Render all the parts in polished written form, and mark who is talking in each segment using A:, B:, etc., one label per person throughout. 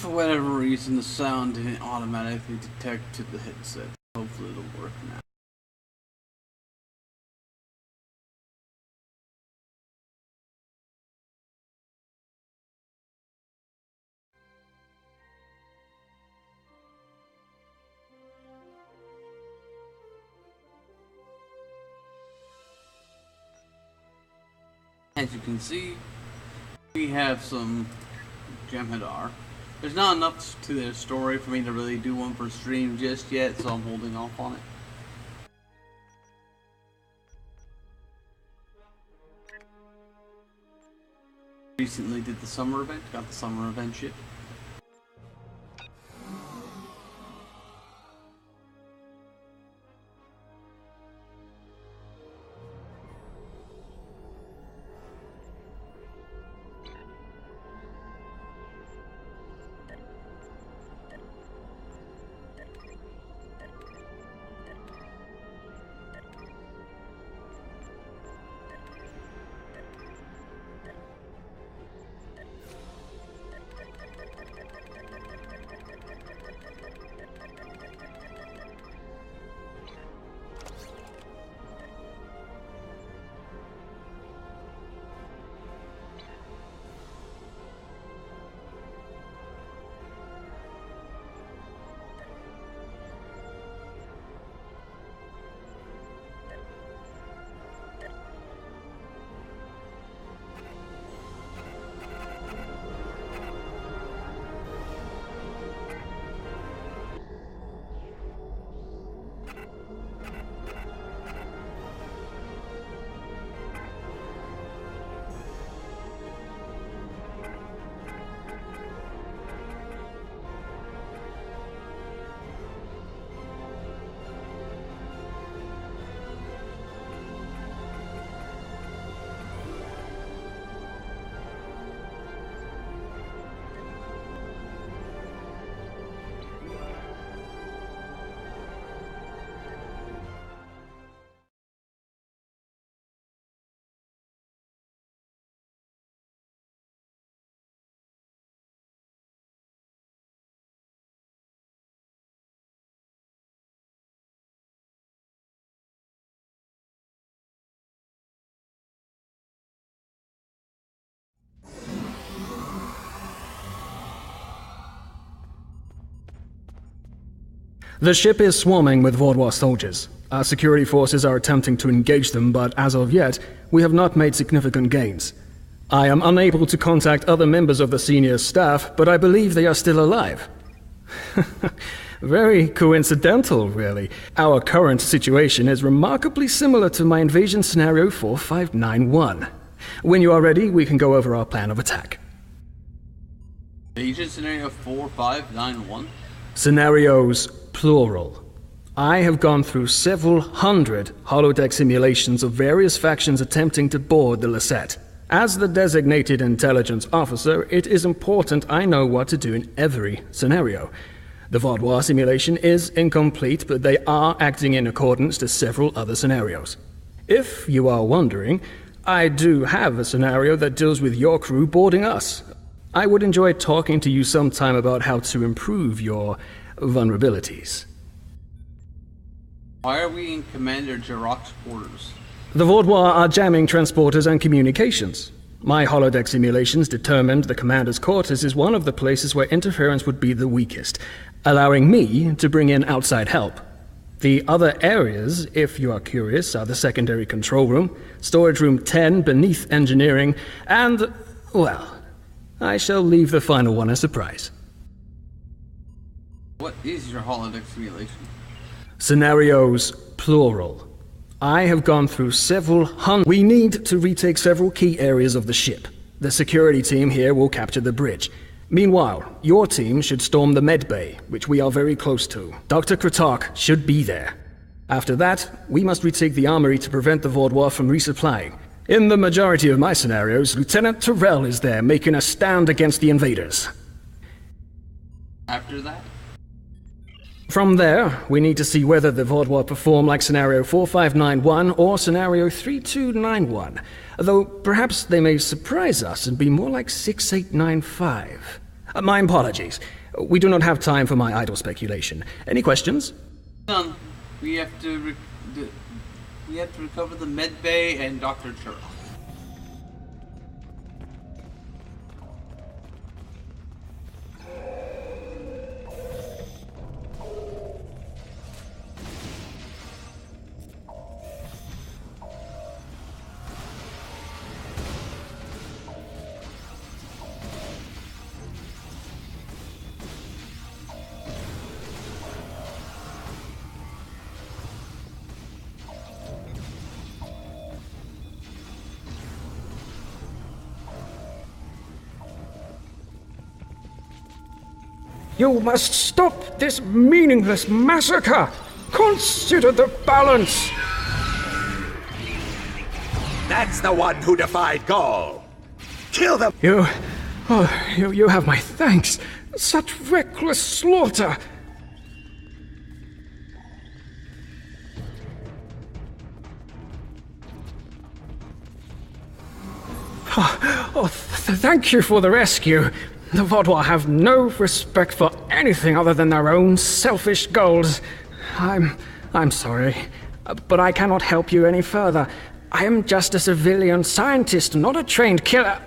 A: for whatever reason, the sound didn't automatically detect to the headset. Hopefully it'll work now. As you can see, we have some Jem'Hadar. There's not enough to their story for me to really do one for stream just yet, so I'm holding off on it. Recently did the summer event, got the summer event ship.
B: The ship is swarming with Vaudois soldiers. Our security forces are attempting to engage them, but as of yet, we have not made significant gains. I am unable to contact other members of the senior staff, but I believe they are still alive. Very coincidental, really. Our current situation is remarkably similar to my invasion scenario 4591. When you are ready, we can go over our plan of attack.
A: Invasion scenario 4591?
B: Scenarios, plural. I have gone through several hundred holodeck simulations of various factions attempting to board the Lasette. As the designated intelligence officer, it is important I know what to do in every scenario. The Vaudois simulation is incomplete, but they are acting in accordance to several other scenarios. If you are wondering, I do have a scenario that deals with your crew boarding us. I would enjoy talking to you sometime about how to improve your vulnerabilities.
A: Why are we in Commander Jarok's quarters?
B: The Vaudois are jamming transporters and communications. My holodeck simulations determined the commander's quarters is one of the places where interference would be the weakest, allowing me to bring in outside help. The other areas, if you are curious, are the secondary control room, storage room 10 beneath engineering, and, well, I shall leave the final one a surprise.
A: What is your holodeck simulation?
B: Scenarios, plural. I have gone through several hundred. We need to retake several key areas of the ship. The security team here will capture the bridge. Meanwhile, your team should storm the med bay, which we are very close to. Dr. Kratok should be there. After that, we must retake the armory to prevent the Vaudois from resupplying. In the majority of my scenarios, Lieutenant Terrell is there making a stand against the invaders.
A: After that?
B: From there, we need to see whether the Vaudois perform like Scenario 4591 or Scenario 3291, though perhaps they may surprise us and be more like 6895. My apologies. We do not have time for my idle speculation. Any questions?
A: None. We have to recover the med bay and Dr. Churro.
B: You must stop this meaningless massacre! Consider the balance!
C: That's the one who defied Gaul. Kill them!
B: You have my thanks. Such reckless slaughter! Thank you for the rescue. The Vodwa have no respect for anything other than their own selfish goals. I'm sorry, but I cannot help you any further. I am just a civilian scientist, not a trained killer,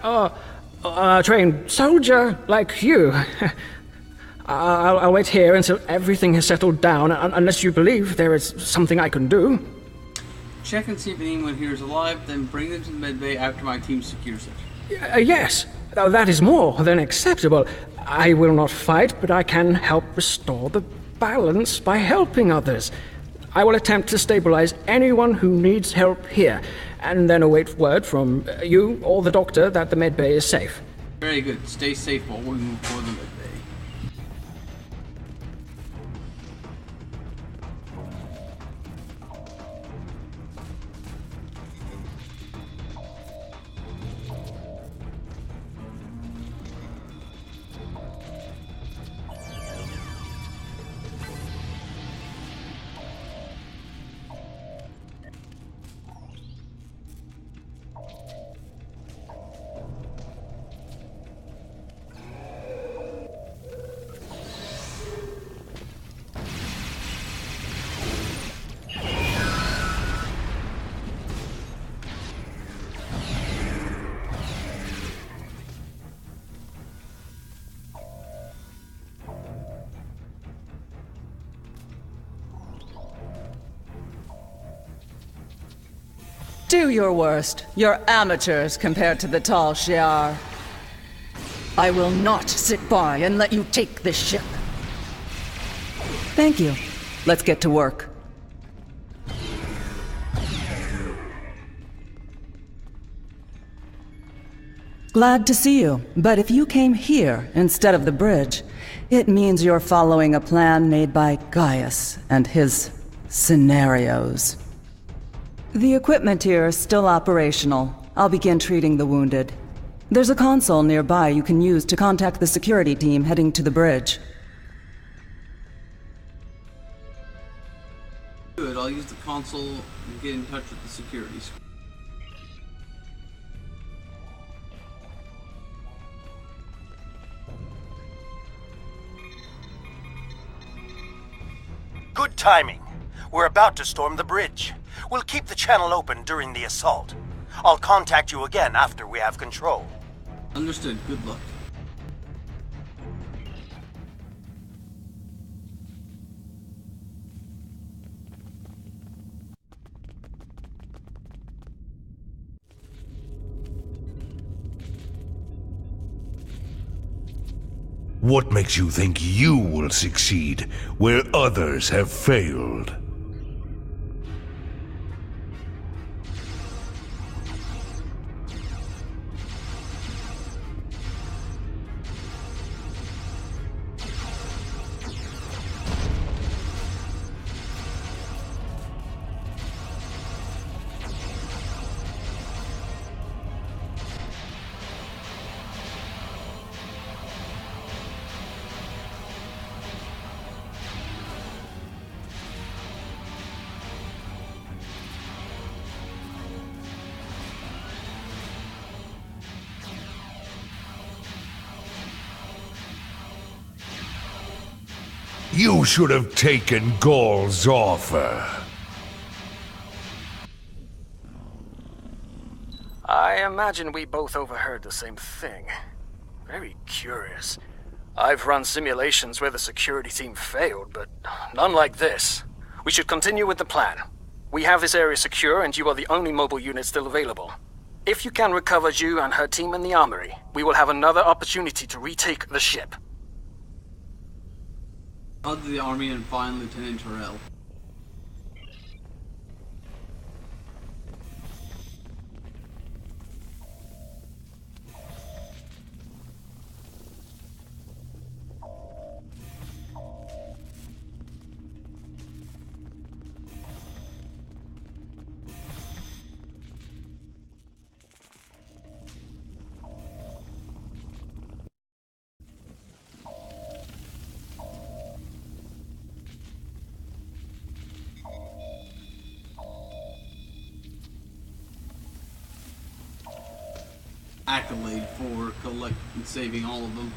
B: a trained soldier like you. I'll wait here until everything has settled down, unless you believe there is something I can do.
A: Check and see if anyone here is alive, then bring them to the medbay after my team secures it.
B: Yes, that is more than acceptable. I will not fight, but I can help restore the balance by helping others. I will attempt to stabilize anyone who needs help here, and then await word from you or the doctor that the medbay is safe.
A: Very good. Stay safe while we move for the medbay.
D: Do your worst. You're amateurs compared to the tall Shi'ar. I will not sit by and let you take this ship. Thank you. Let's get to work. Glad to see you, but if you came here instead of the bridge, it means you're following a plan made by Gaius and his scenarios. The equipment here is still operational. I'll begin treating the wounded. There's a console nearby you can use to contact the security team heading to the bridge.
A: Good, I'll use the console and get in touch with the security squad.
E: Good timing. We're about to storm the bridge. We'll keep the channel open during the assault. I'll contact you again after we have control.
A: Understood. Good luck.
F: What makes you think you will succeed where others have failed? You should have taken Gaul's offer.
B: I imagine we both overheard the same thing. Very curious. I've run simulations where the security team failed, but none like this. We should continue with the plan. We have this area secure, and you are the only mobile unit still available. If you can recover Ju and her team in the armory, we will have another opportunity to retake the ship.
A: Out to the army and find Lieutenant Terrell. Accolade for saving all of them.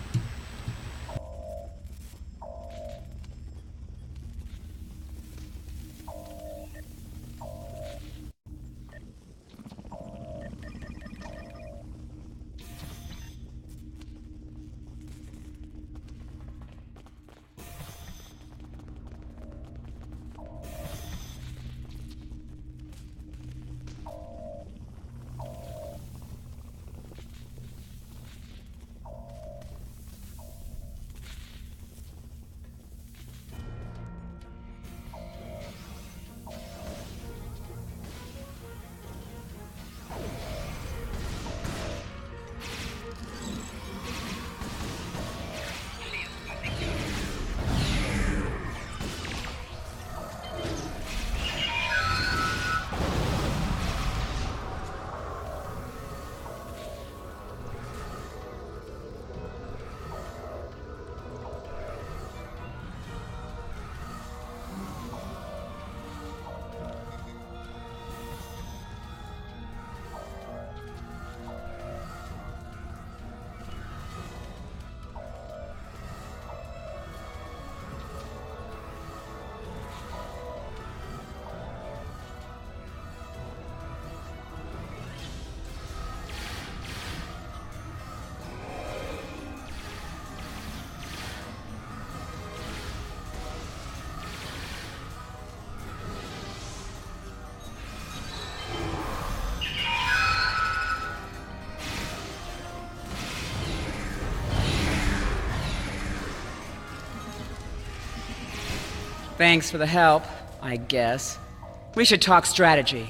G: Thanks for the help, I guess. We should talk strategy.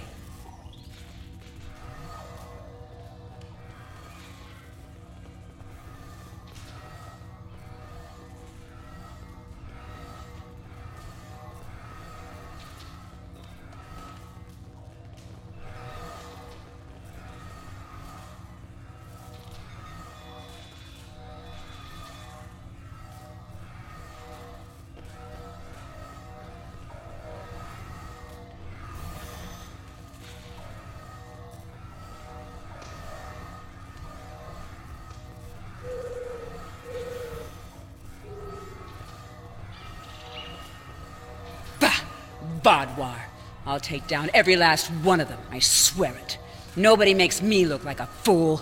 G: Badwar. I'll take down every last one of them, I swear it. Nobody makes me look like a fool.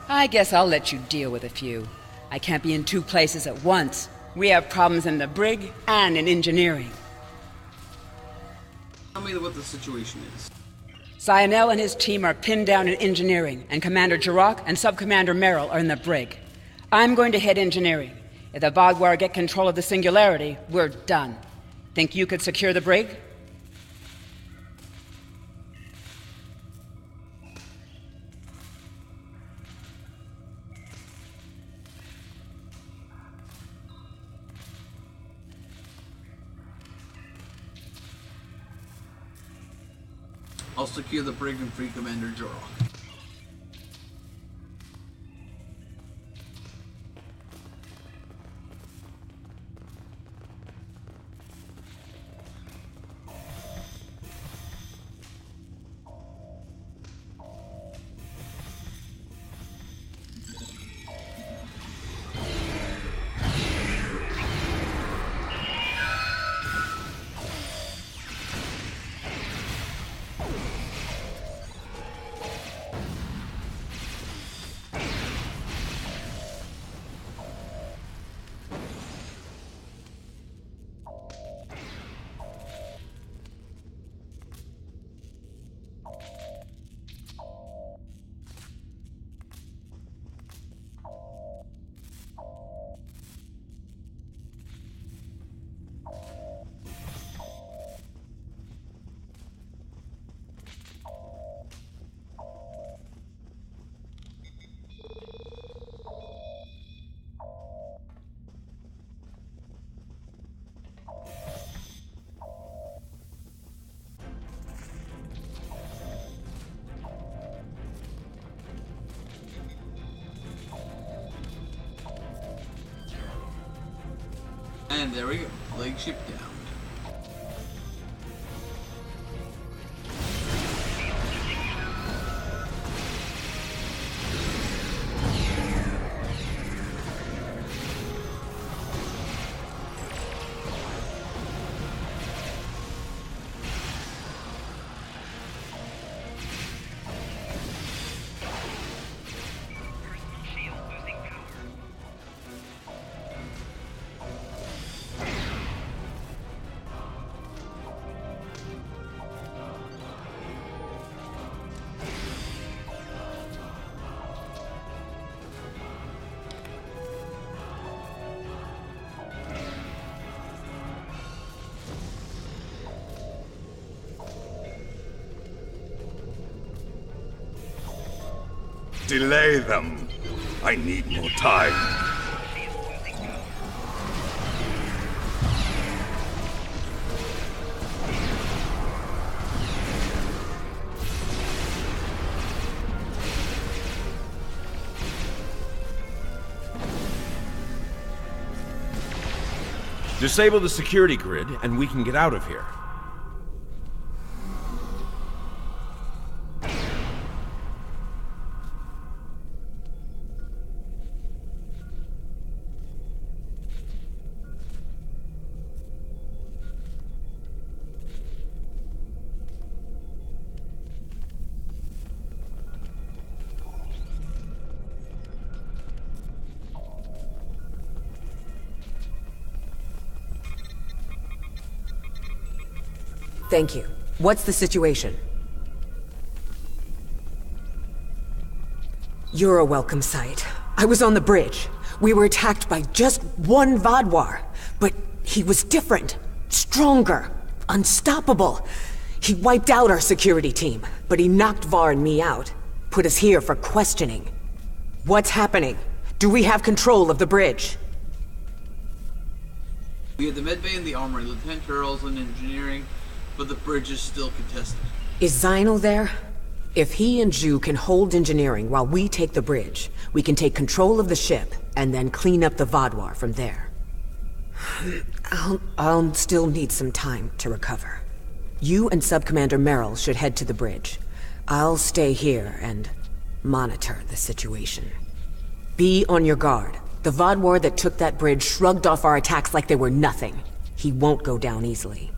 G: I guess I'll let you deal with a few. I can't be in two places at once. We have problems in the brig and in engineering.
A: Tell me what the situation is.
G: Cyanel and his team are pinned down in engineering, and Commander Jirok and Sub-Commander Merrill are in the brig. I'm going to head engineering. If the Badwar get control of the Singularity, we're done. Think you could secure the brig?
A: I'll secure the brig and free Commander Jorok. And there we go. Leg ship down.
F: Delay them. I need more time.
H: Disable the security grid, and we can get out of here.
I: Thank you. What's the situation? You're a welcome sight. I was on the bridge. We were attacked by just one Vadwar, but he was different, stronger, unstoppable. He wiped out our security team, but he knocked Var and me out. Put us here for questioning. What's happening? Do we have control of the bridge?
A: We have the medbay and the armory. Lieutenant Turrell's in engineering, but the bridge is still contested.
I: Is Zyno there? If he and Zhu can hold engineering while we take the bridge, we can take control of the ship and then clean up the Vadwar from there. I'll still need some time to recover. You and Sub-Commander Merrill should head to the bridge. I'll stay here and monitor the situation. Be on your guard. The Vadwar that took that bridge shrugged off our attacks like they were nothing. He won't go down easily.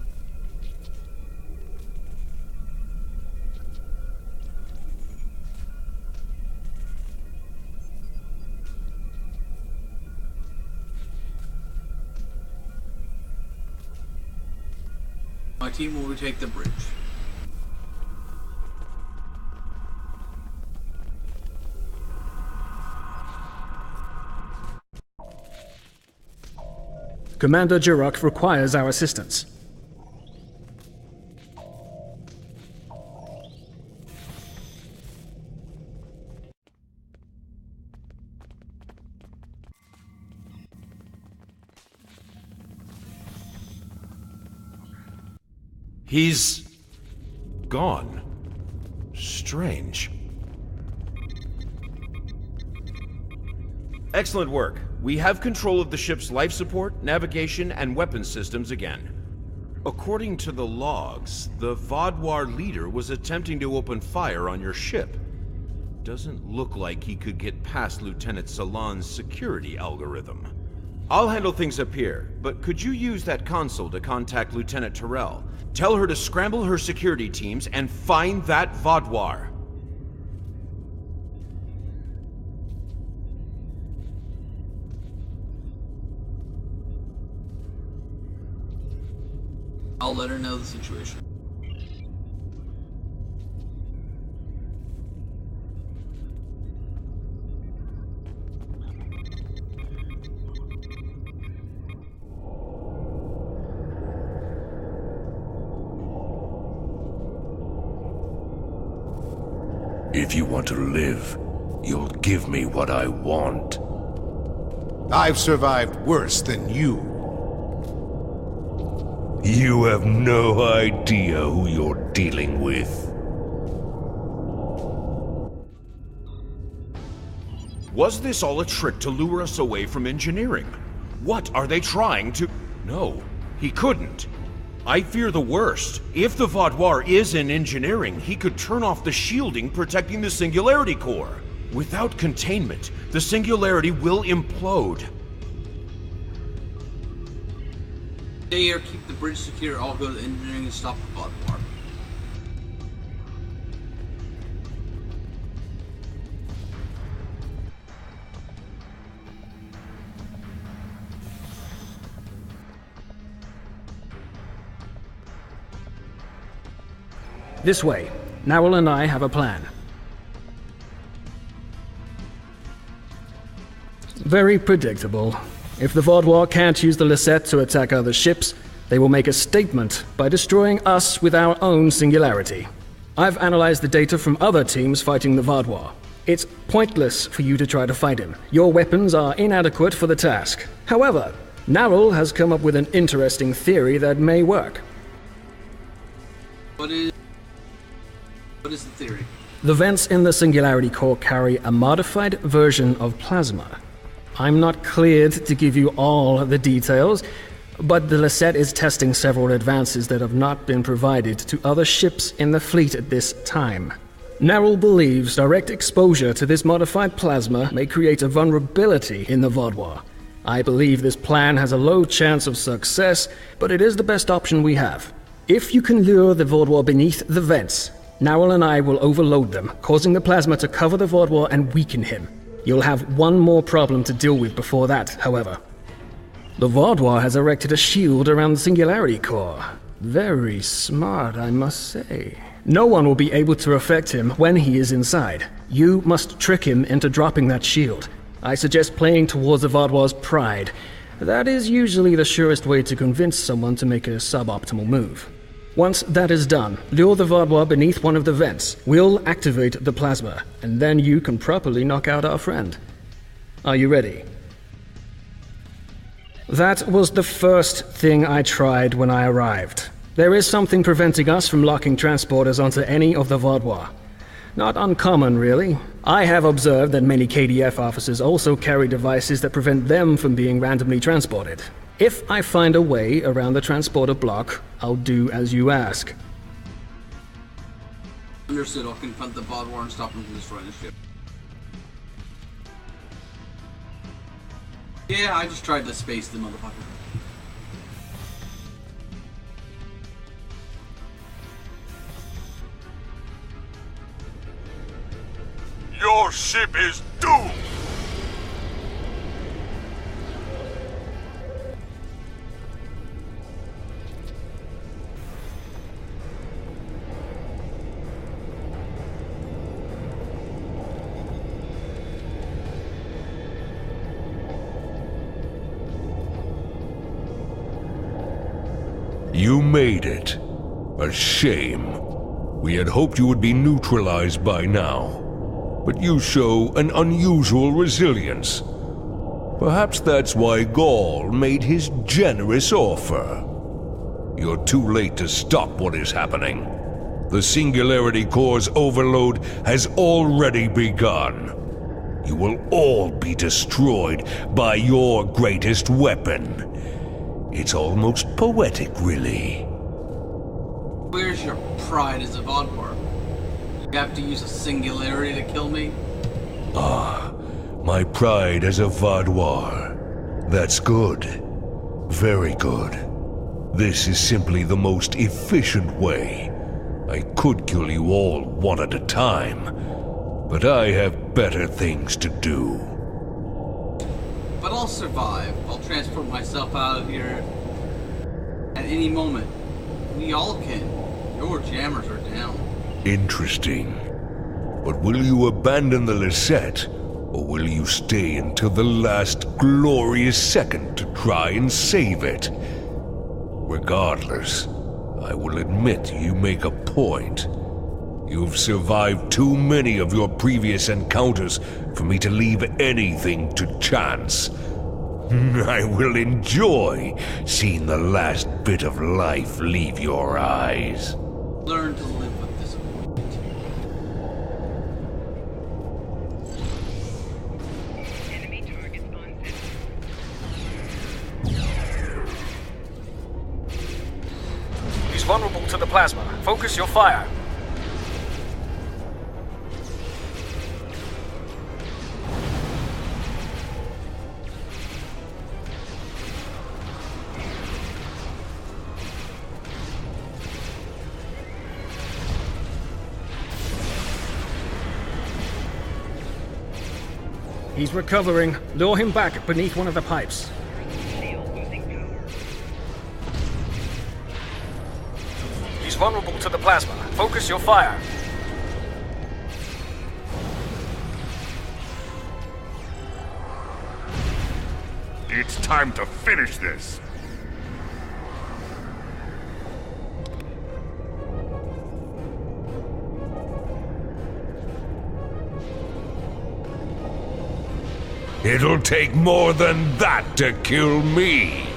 A: My team will retake the bridge.
B: Commander Jirok requires our assistance.
H: He's gone. Strange. Excellent work. We have control of the ship's life support, navigation, and weapons systems again. According to the logs, the Vadwar leader was attempting to open fire on your ship. Doesn't look like he could get past Lieutenant Salon's security algorithm. I'll handle things up here, but could you use that console to contact Lieutenant Terrell? Tell her to scramble her security teams and find that Vadwar.
A: I'll let her know the situation.
F: If you want to live, you'll give me what I want.
C: I've survived worse than you.
F: You have no idea who you're dealing with.
H: Was this all a trick to lure us away from engineering? What are they trying to... No, he couldn't. I fear the worst. If the Vaudoir is in engineering, he could turn off the shielding protecting the Singularity Core. Without containment, the Singularity will implode.
A: Stay here, keep the bridge secure, I'll go to engineering and stop the Vaudoir.
B: This way. Narwhal and I have a plan. Very predictable. If the Vaudoir can't use the Lisette to attack other ships, they will make a statement by destroying us with our own singularity. I've analyzed the data from other teams fighting the Vaudoir. It's pointless for you to try to fight him. Your weapons are inadequate for the task. However, Narwhal has come up with an interesting theory that may work.
A: What is the theory?
B: The vents in the Singularity Core carry a modified version of plasma. I'm not cleared to give you all the details, but the Lisette is testing several advances that have not been provided to other ships in the fleet at this time. Narwhal believes direct exposure to this modified plasma may create a vulnerability in the Vaudoir. I believe this plan has a low chance of success, but it is the best option we have. If you can lure the Vaudoir beneath the vents, Narwhal and I will overload them, causing the plasma to cover the Vaudoir and weaken him. You'll have one more problem to deal with before that, however. The Vaudoir has erected a shield around the Singularity Core. Very smart, I must say. No one will be able to affect him when he is inside. You must trick him into dropping that shield. I suggest playing towards the Vaudoir's pride. That is usually the surest way to convince someone to make a suboptimal move. Once that is done, lure the Vaudoir beneath one of the vents. We'll activate the plasma, and then you can properly knock out our friend. Are you ready? That was the first thing I tried when I arrived. There is something preventing us from locking transporters onto any of the Vaudoir. Not uncommon, really. I have observed that many KDF officers also carry devices that prevent them from being randomly transported. If I find a way around the transporter block, I'll do as you ask.
A: Understood, I'll confront the Vaudoir and stop him from destroying the ship. Yeah, I just tried to space the motherfucker.
F: Your ship is doomed! You made it. A shame. We had hoped you would be neutralized by now. But you show an unusual resilience. Perhaps that's why Gaul made his generous offer. You're too late to stop what is happening. The Singularity Core's overload has already begun. You will all be destroyed by your greatest weapon. It's almost poetic, really.
A: Where's your pride as a Vaudoir? You have to use a singularity to kill me?
F: Ah, my pride as a Vaudoir. That's good. Very good. This is simply the most efficient way. I could kill you all one at a time, but I have better things to do.
A: But I'll survive. I'll transport myself out of here at any moment. We all can. Your jammers are down.
F: Interesting. But will you abandon the Lisette, or will you stay until the last glorious second to try and save it? Regardless, I will admit you make a point. You've survived too many of your previous encounters for me to leave anything to chance. I will enjoy seeing the last bit of life leave your eyes.
A: Learn to live with disappointment.
G: Enemy targets on
B: to the plasma. Focus your fire. He's recovering. Lure him back beneath one of the pipes. He's vulnerable to the plasma. Focus your fire.
J: It's time to finish this.
F: It'll take more than that to kill me.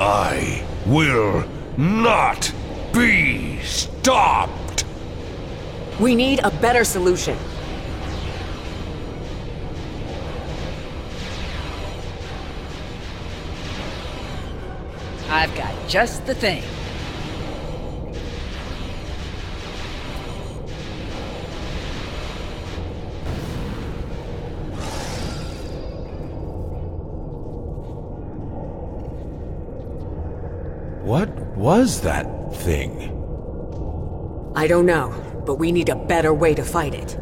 F: I will not be stopped.
I: We need a better solution.
G: I've got just the thing.
H: What was that thing?
I: I don't know, but we need a better way to fight it.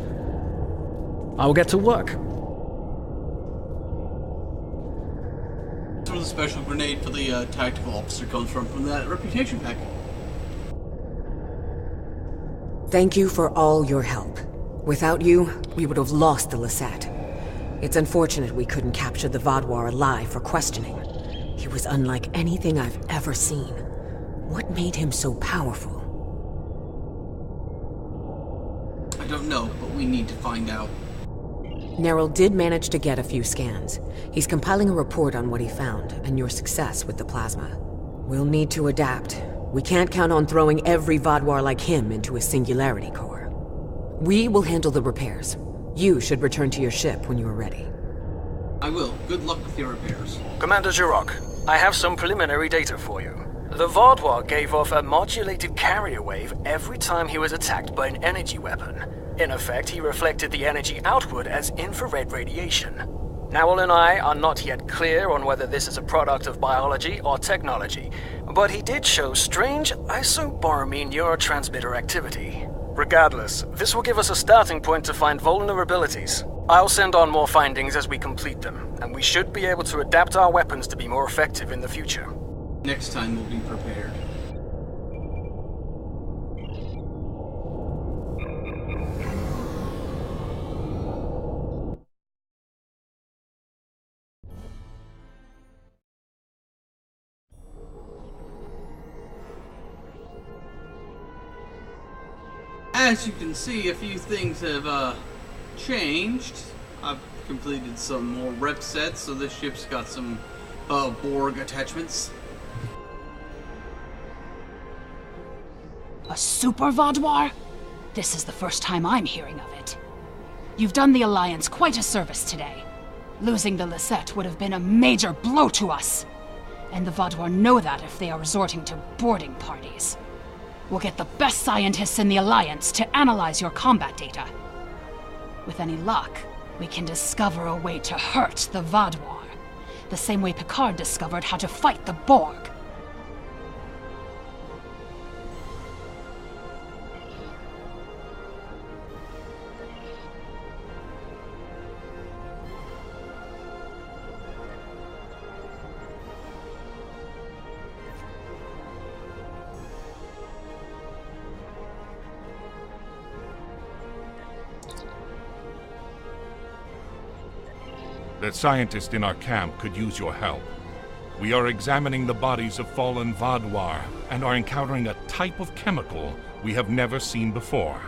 B: I'll get to work.
A: That's where the special grenade for the tactical officer comes from that reputation pack.
I: Thank you for all your help. Without you, we would have lost the Lisette. It's unfortunate we couldn't capture the Vaadwaur alive for questioning. He was unlike anything I've ever seen. What made him so powerful?
A: I don't know, but we need to find out.
I: Neril did manage to get a few scans. He's compiling a report on what he found, and your success with the plasma. We'll need to adapt. We can't count on throwing every Vaadwaur like him into a singularity core. We will handle the repairs. You should return to your ship when you are ready.
A: I will. Good luck with your repairs.
B: Commander Jirok, I have some preliminary data for you. The Vaadwaur gave off a modulated carrier wave every time he was attacked by an energy weapon. In effect, he reflected the energy outward as infrared radiation. Nowell and I are not yet clear on whether this is a product of biology or technology, but he did show strange isoboromine neurotransmitter activity. Regardless, this will give us a starting point to find vulnerabilities. I'll send on more findings as we complete them, and we should be able to adapt our weapons to be more effective in the future.
A: Next time we'll be prepared. As you can see, a few things have changed. I've completed some more rep sets, so this ship's got some Borg attachments.
K: A super Vaadwaur? This is the first time I'm hearing of it. You've done the Alliance quite a service today. Losing the Lisette would have been a major blow to us. And the Vaadwaur know that if they are resorting to boarding parties. We'll get the best scientists in the Alliance to analyze your combat data. With any luck, we can discover a way to hurt the Vaadwaur. The same way Picard discovered how to fight the Borg.
J: The scientist in our camp could use your help. We are examining the bodies of fallen Vaadwaur and are encountering a type of chemical we have never seen before.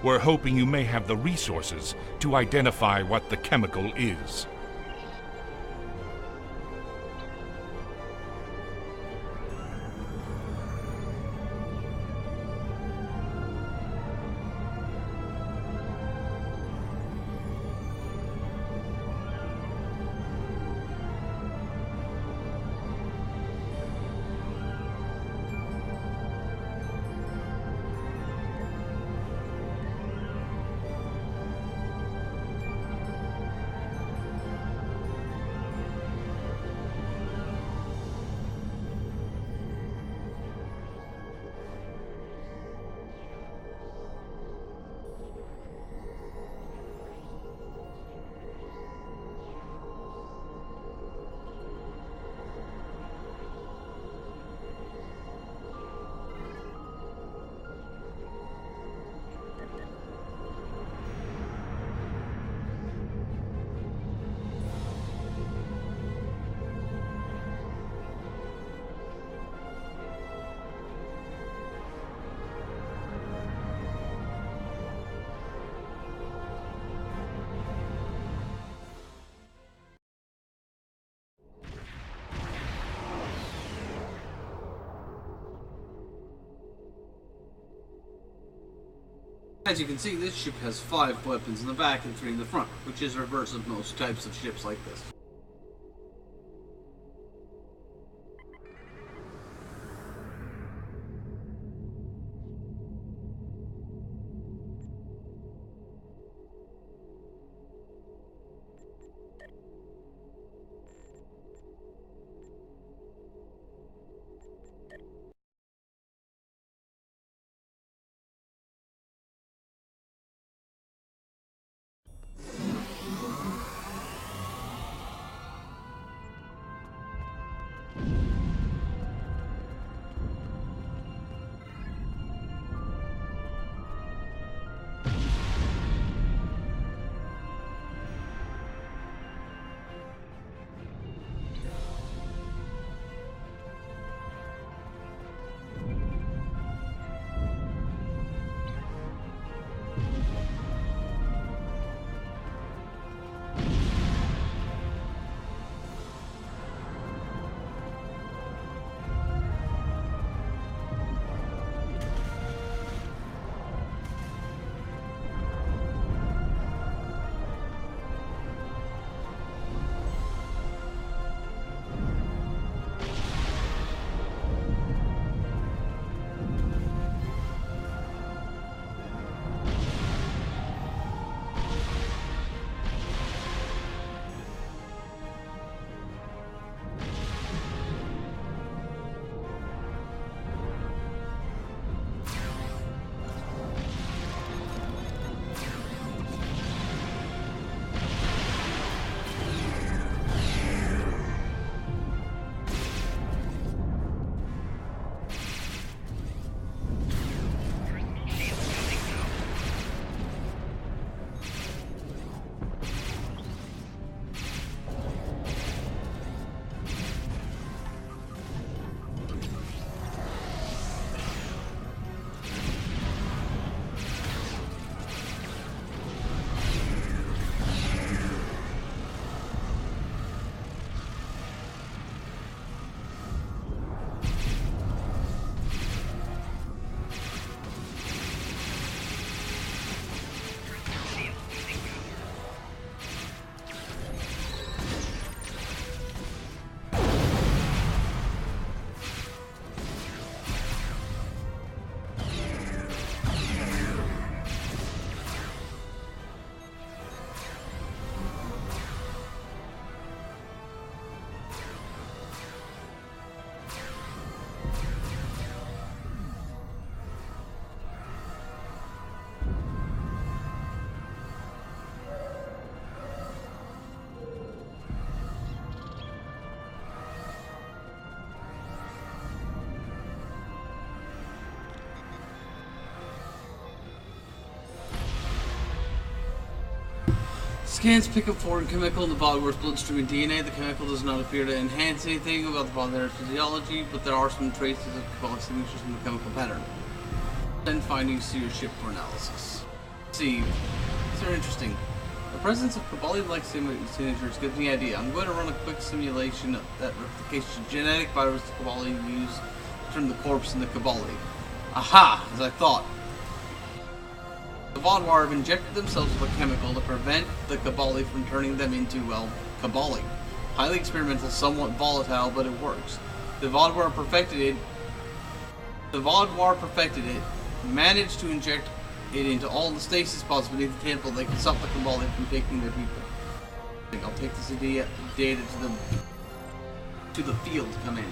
J: We're hoping you may have the resources to identify what the chemical is.
A: As you can see, this ship has 5 weapons in the back and 3 in the front, which is reverse of most types of ships like this. Scans pick up foreign chemical in the Vaadwar's bloodstream and DNA. The chemical does not appear to enhance anything about the Vaadwar's physiology, but there are some traces of Cabal signatures in the chemical pattern. Send findings to your ship for analysis. See, these are interesting. The presence of Cabali-like signatures gives me an idea. I'm going to run a quick simulation that replicates the genetic virus the Cabali use to turn the corpse into Cabali. Aha! As I thought. The Vaadwar have injected themselves with a chemical to prevent the Cabali from turning them into, well, Cabali. Highly experimental, somewhat volatile, but it works. The Vaadwar perfected it, managed to inject it into all the stasis pods beneath the temple. They can stop the Cabali from taking their people. I'll take this data to the field, Commander.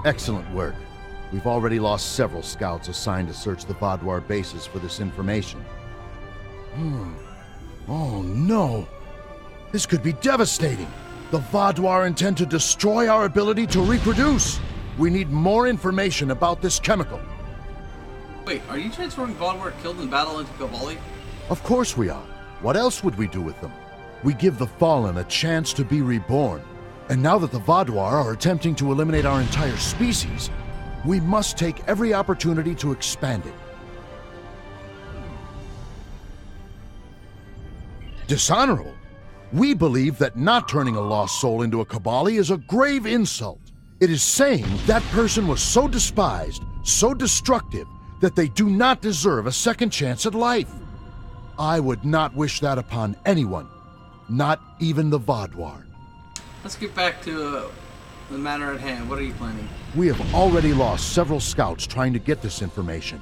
L: Excellent work. We've already lost several scouts assigned to search the Vaadwar bases for this information. Oh no! This could be devastating! The Vaadwar intend to destroy our ability to reproduce! We need more information about this chemical.
A: Wait, are you transforming Vaadwar killed in battle into Cabali?
L: Of course we are. What else would we do with them? We give the Fallen a chance to be reborn. And now that the Vaadwar are attempting to eliminate our entire species, we must take every opportunity to expand it. Dishonorable? We believe that not turning a lost soul into a Kabali is a grave insult. It is saying that person was so despised, so destructive, that they do not deserve a second chance at life. I would not wish that upon anyone, not even the Vaadwaur.
A: Let's get back to the matter at hand. What are you planning?
L: We have already lost several scouts trying to get this information.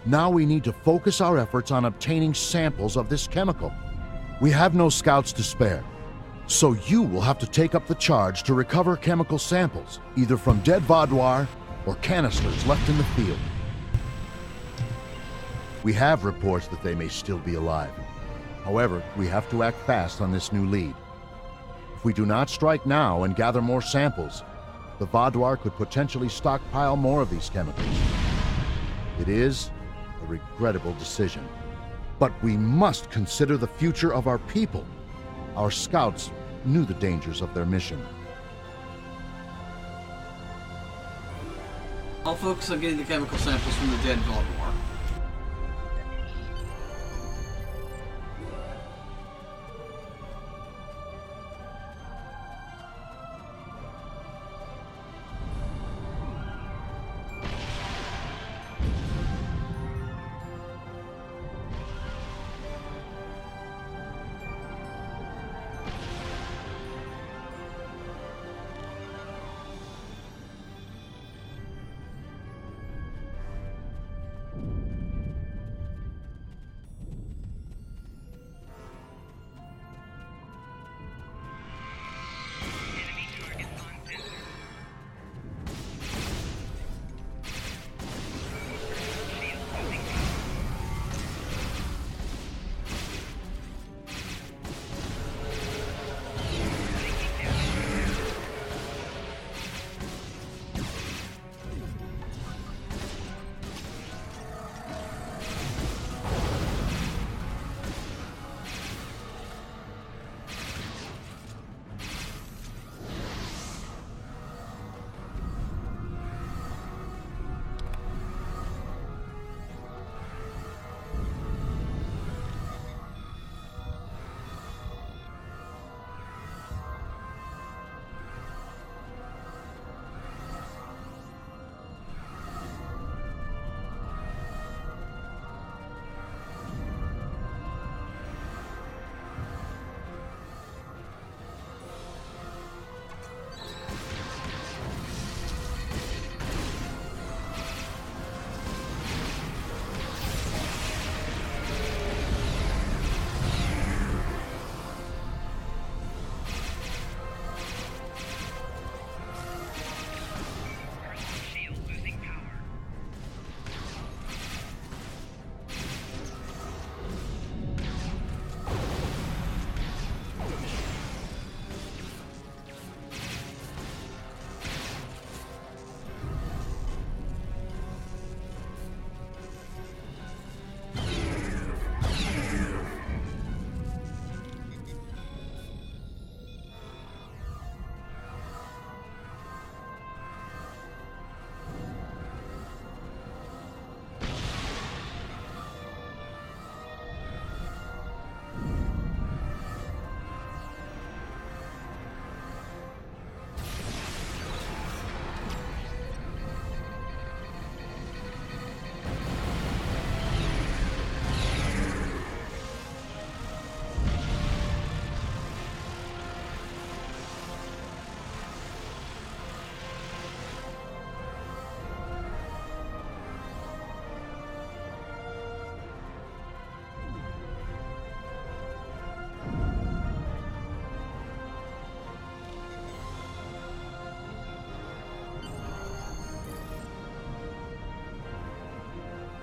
L: Now we need to focus our efforts on obtaining samples of this chemical. We have no scouts to spare, so you will have to take up the charge to recover chemical samples, either from dead Vaadwaur or canisters left in the field. We have reports that they may still be alive. However, we have to act fast on this new lead. If we do not strike now and gather more samples, the Vaadwaur could potentially stockpile more of these chemicals. It is a regrettable decision, but we must consider the future of our people. Our scouts knew the dangers of their mission.
A: I'll focus on getting the chemical samples from the dead Vaadwaur.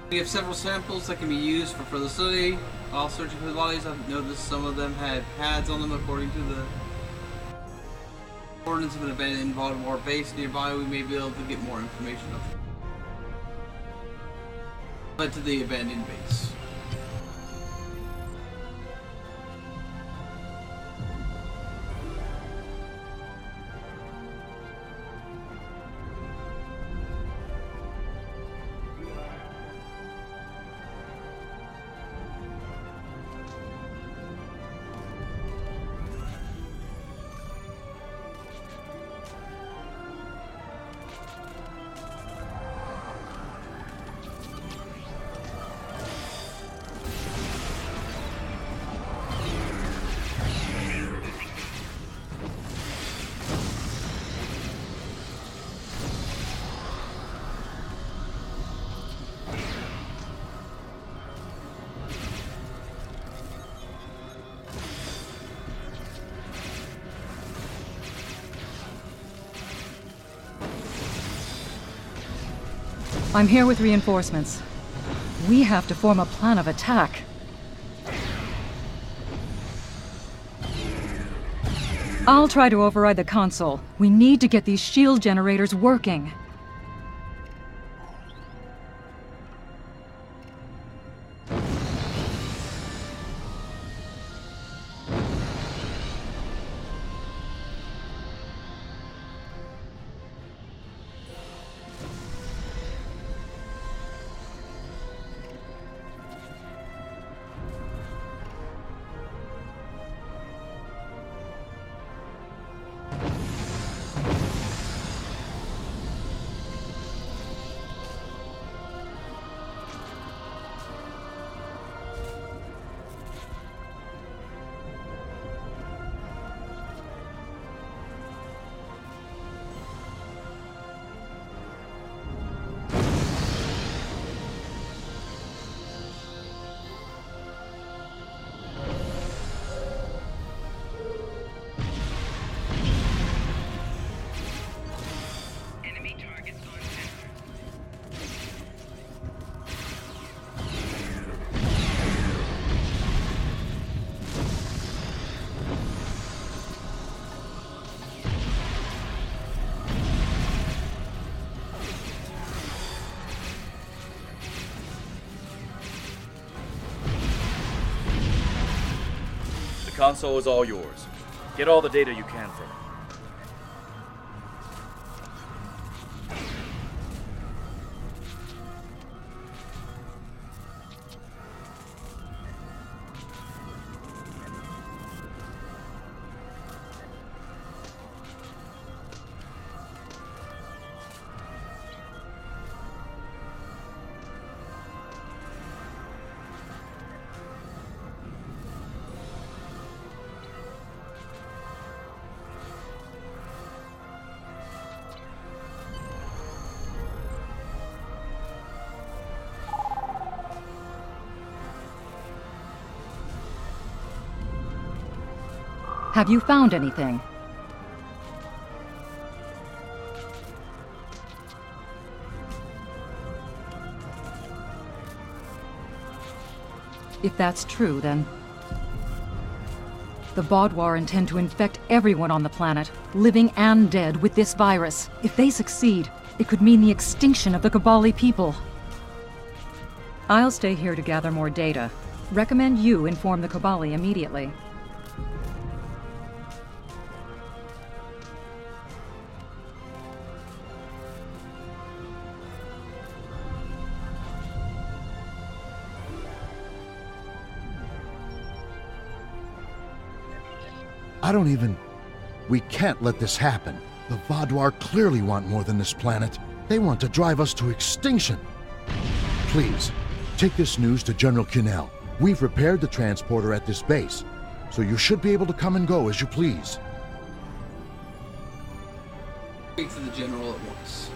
A: We have several samples that can be used for further study. While searching for the bodies, I've noticed some of them had pads on them according to the ordinance of an abandoned Vaadwaur base nearby. We may be able to get more information of it. Led to the abandoned base.
M: I'm here with reinforcements. We have to form a plan of attack. I'll try to override the console. We need to get these shield generators working.
N: The console is all yours. Get all the data you can from it.
M: Have you found anything? If that's true, then the Vaadwaur intend to infect everyone on the planet, living and dead, with this virus. If they succeed, it could mean the extinction of the Kabali people. I'll stay here to gather more data. Recommend you inform the Kabali immediately.
L: We can't let this happen. The Vaadwaur clearly want more than this planet. They want to drive us to extinction. Please, take this news to General Kinnell. We've repaired the transporter at this base, so you should be able to come and go as you please.
A: Speak to the General at once.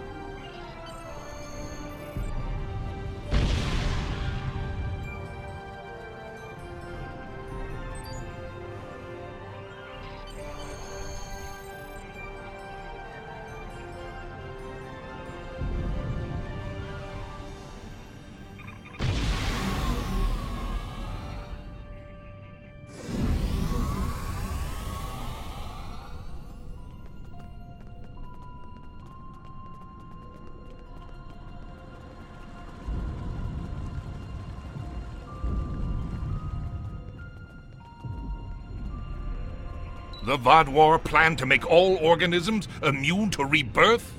J: The Vaadwaur plan to make all organisms immune to rebirth?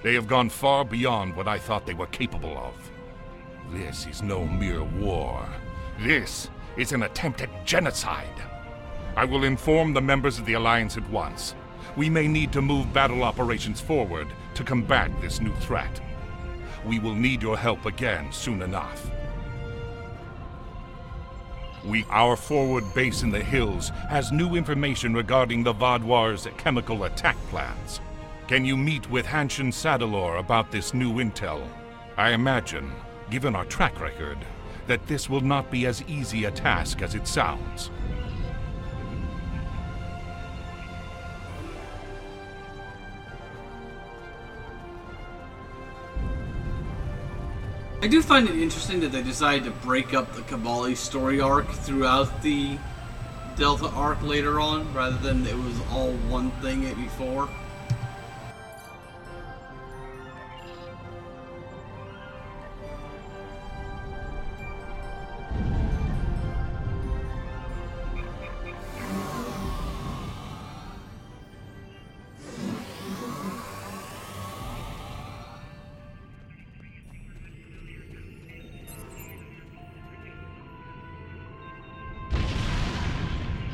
J: They have gone far beyond what I thought they were capable of. This is no mere war. This is an attempt at genocide. I will inform the members of the Alliance at once. We may need to move battle operations forward to combat this new threat. We will need your help again soon enough. Our forward base in the hills has new information regarding the Vaadwaur's chemical attack plans. Can you meet with Hanshin Sadalor about this new intel? I imagine, given our track record, that this will not be as easy a task as it sounds.
A: I do find it interesting that they decided to break up the Cabali story arc throughout the Delta arc later on, rather than it was all one thing before.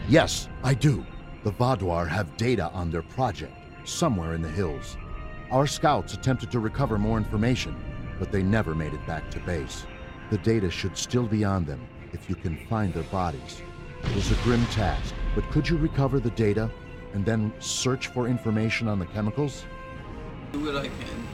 L: Yes, I do. The Vaadwaur have data on their project, somewhere in the hills. Our scouts attempted to recover more information, but they never made it back to base. The data should still be on them, if you can find their bodies. It is a grim task, but could you recover the data, and then search for information on the chemicals?
A: Do what I can.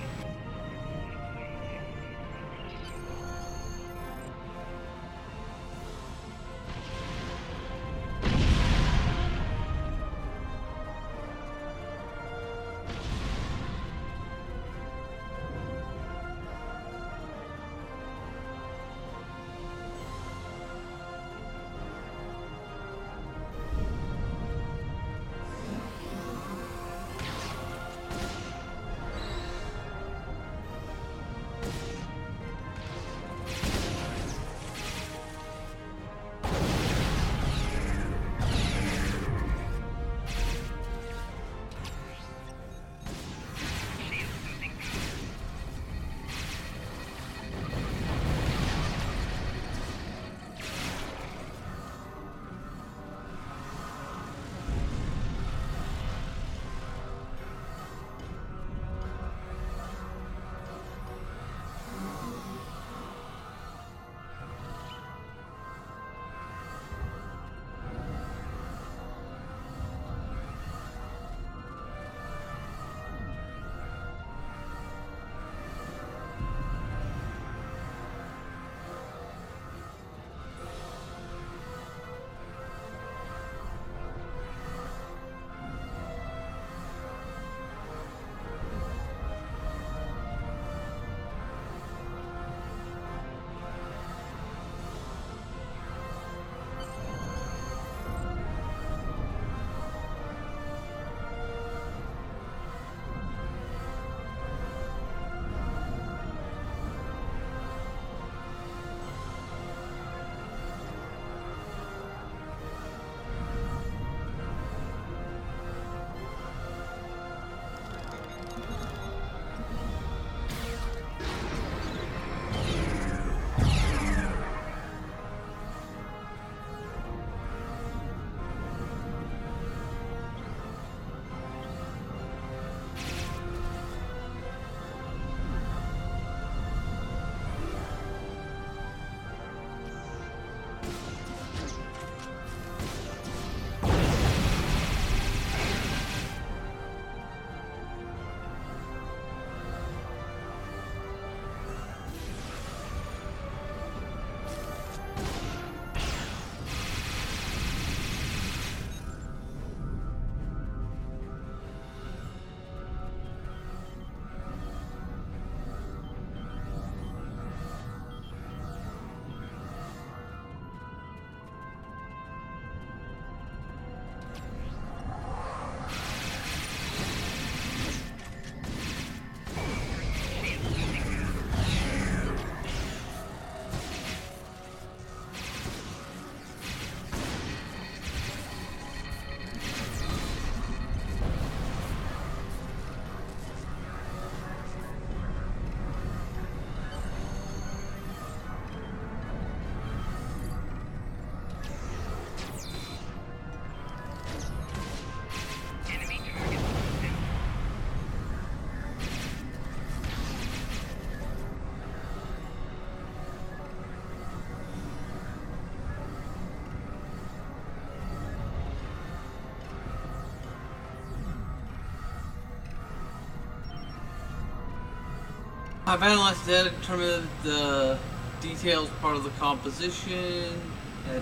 A: I've analyzed the data, determined the details part of the composition,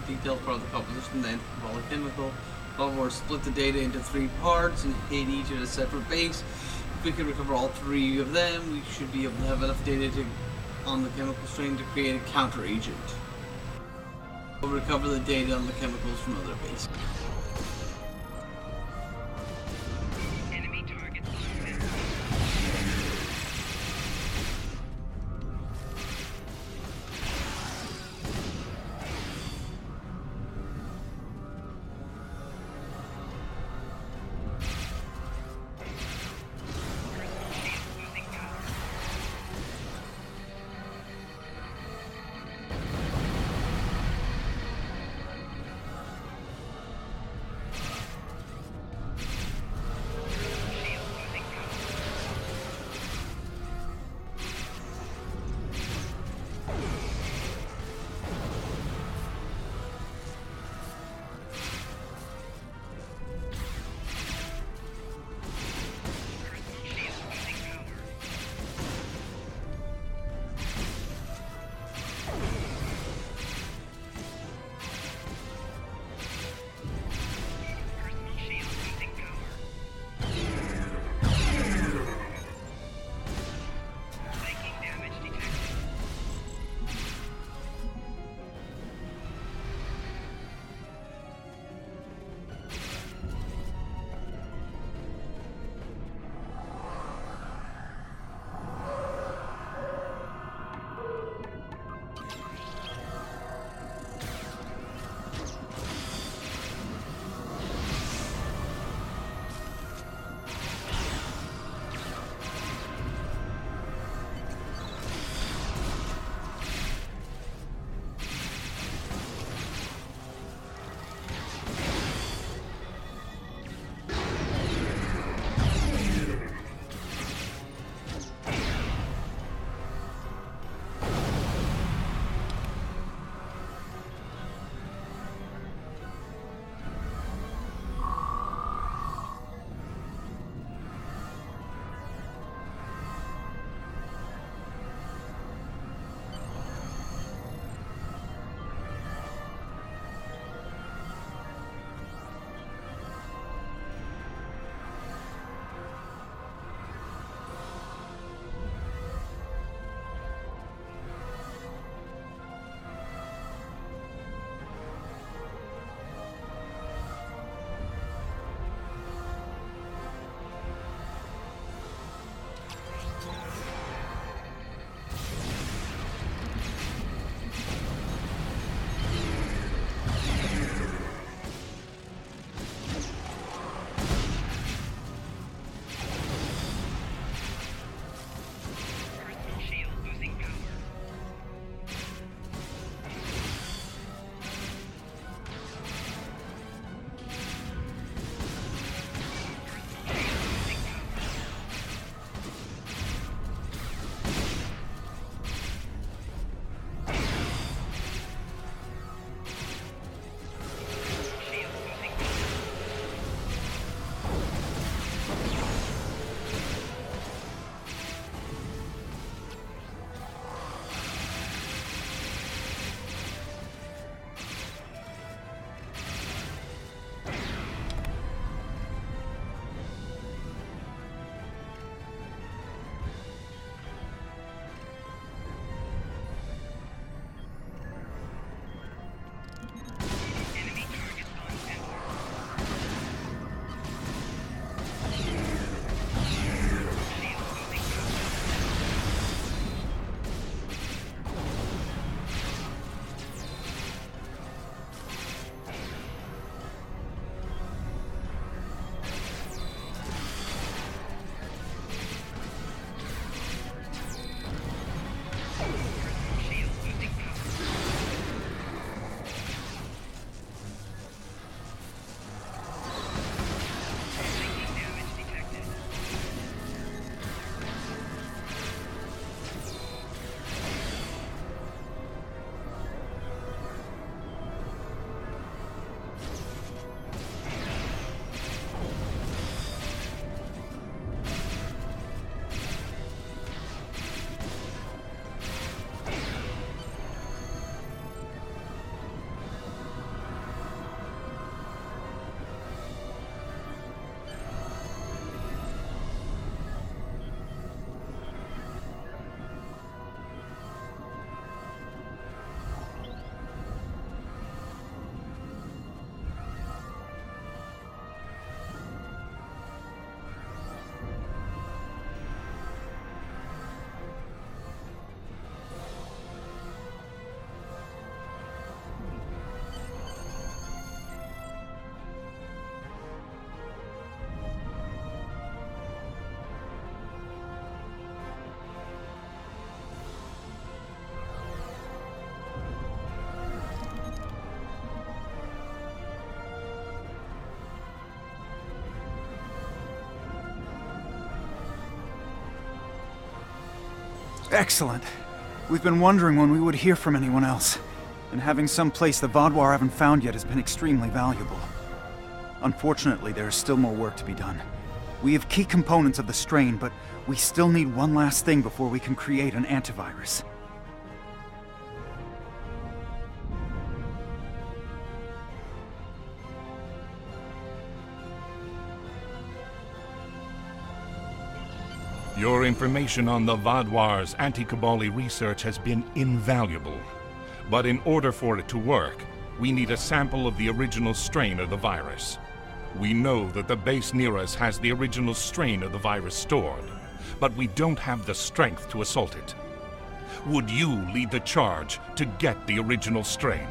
A: details part of the composition, the chemical. Vaadwaur split the data into 3 parts and hid each at a separate base. If we can recover all 3 of them, we should be able to have enough data to on the chemical strain to create a counter-agent. We'll recover the data on the chemicals from other bases.
O: Excellent. We've been wondering when we would hear from anyone else, and having some place the Vaadwaur haven't found yet has been extremely valuable. Unfortunately, there is still more work to be done. We have key components of the strain, but we still need one last thing before we can create an antivirus.
J: Your information on the Vaadwaur's anti-Cabali research has been invaluable. But in order for it to work, we need a sample of the original strain of the virus. We know that the base near us has the original strain of the virus stored, but we don't have the strength to assault it. Would you lead the charge to get the original strain?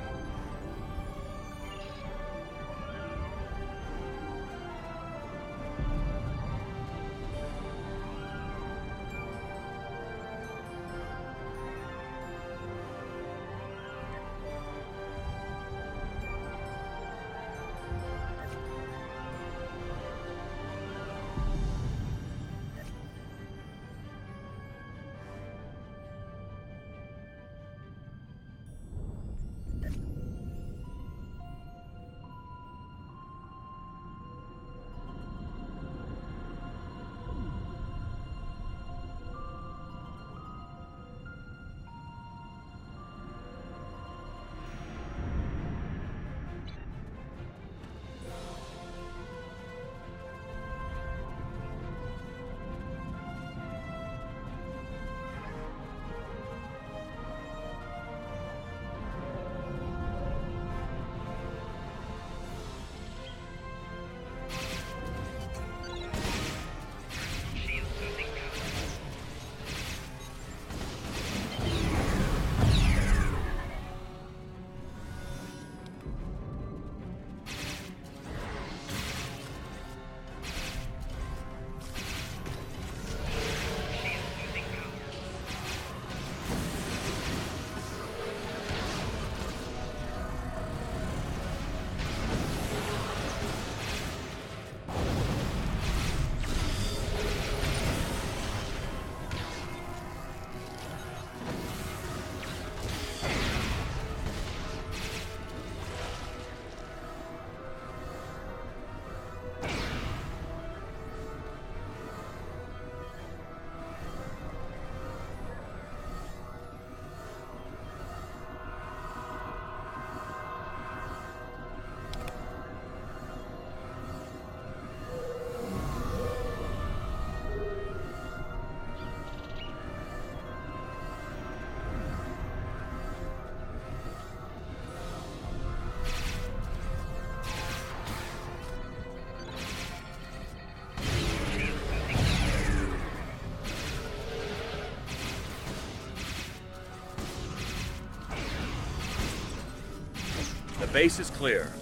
N: The base is clear.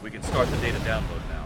N: We can start the data download now.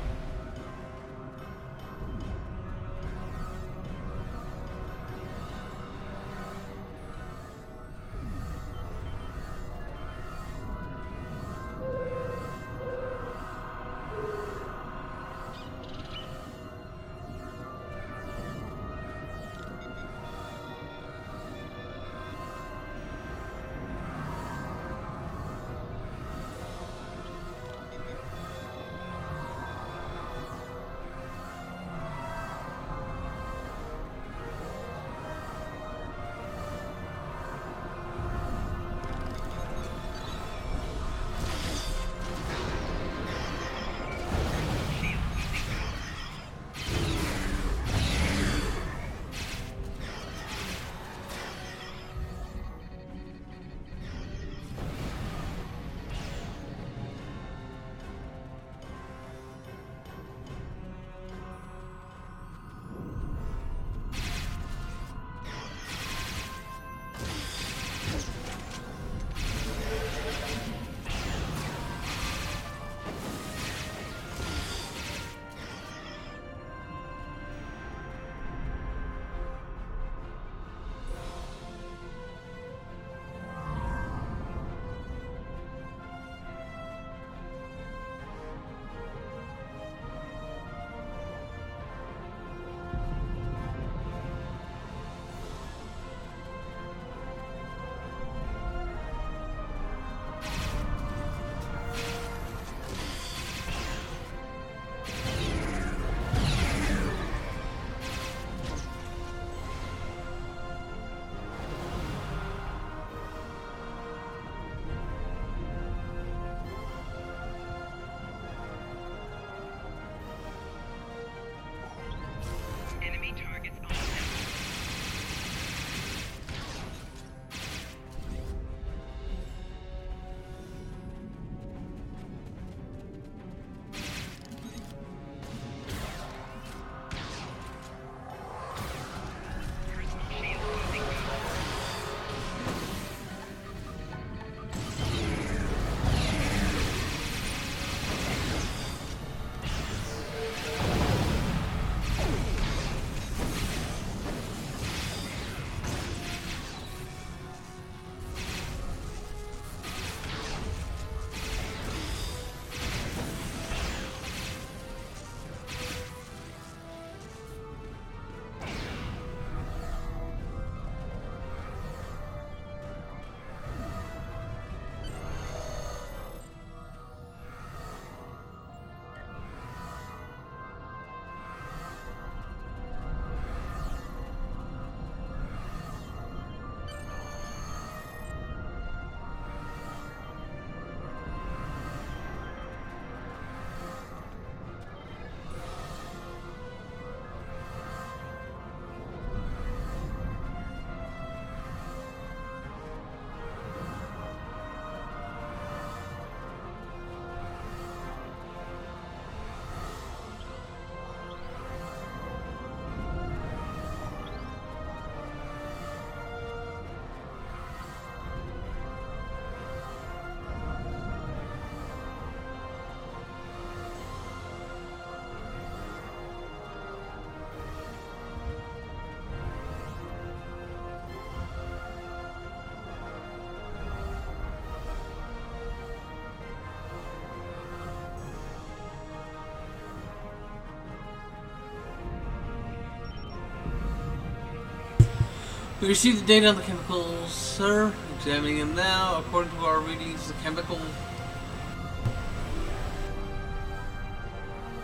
A: We received the data on the chemicals, sir. Examining them now. According to our readings, the chemical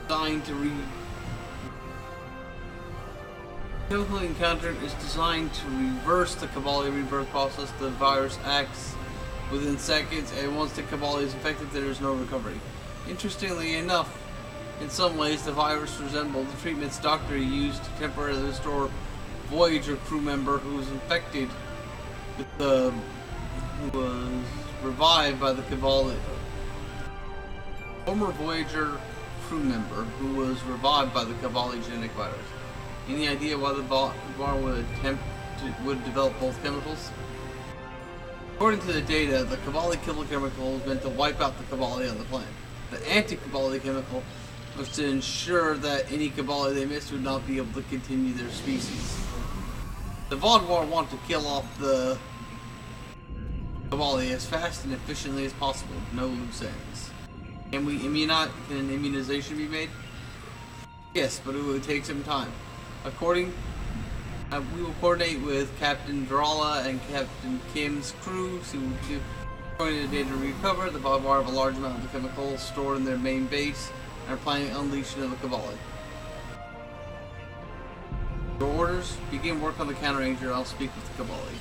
A: designed to chemical encounter is designed to reverse the Kabali rebirth process. The virus acts within seconds, and once the Kabali is infected, there is no recovery. Interestingly enough, in some ways, the virus resembled the treatments Doctor used to temporarily restore Voyager crew member who was infected with who was revived by the Kabali. Former Voyager crew member who was revived by the Kabali genetic virus. Any idea why the bar would develop both chemicals? According to the data, the Kabali killer chemical was meant to wipe out the Kabali on the planet. The anti-Kabali chemical was to ensure that any Kabali they missed would not be able to continue their species. The Vaadwaur want to kill off the Kabali as fast and efficiently as possible, no loose ends. Can an immunization be made? Yes, but it would take some time. We will coordinate with Captain Drala and Captain Kim's crew, see what we do. According to the data recovered, the Vaadwaur have a large amount of the chemicals stored in their main base and are planning unleashing of the Kabali. Your orders? Begin work on the counter-ranger. I'll speak with the Kabali.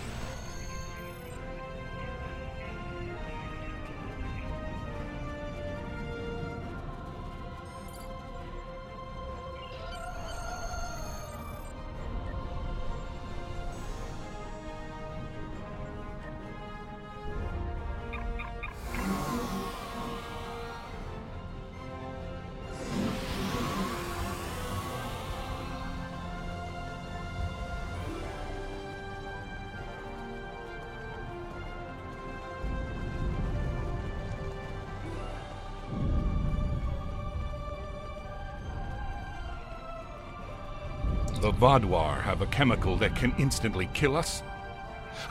J: The Vaadwaur have a chemical that can instantly kill us?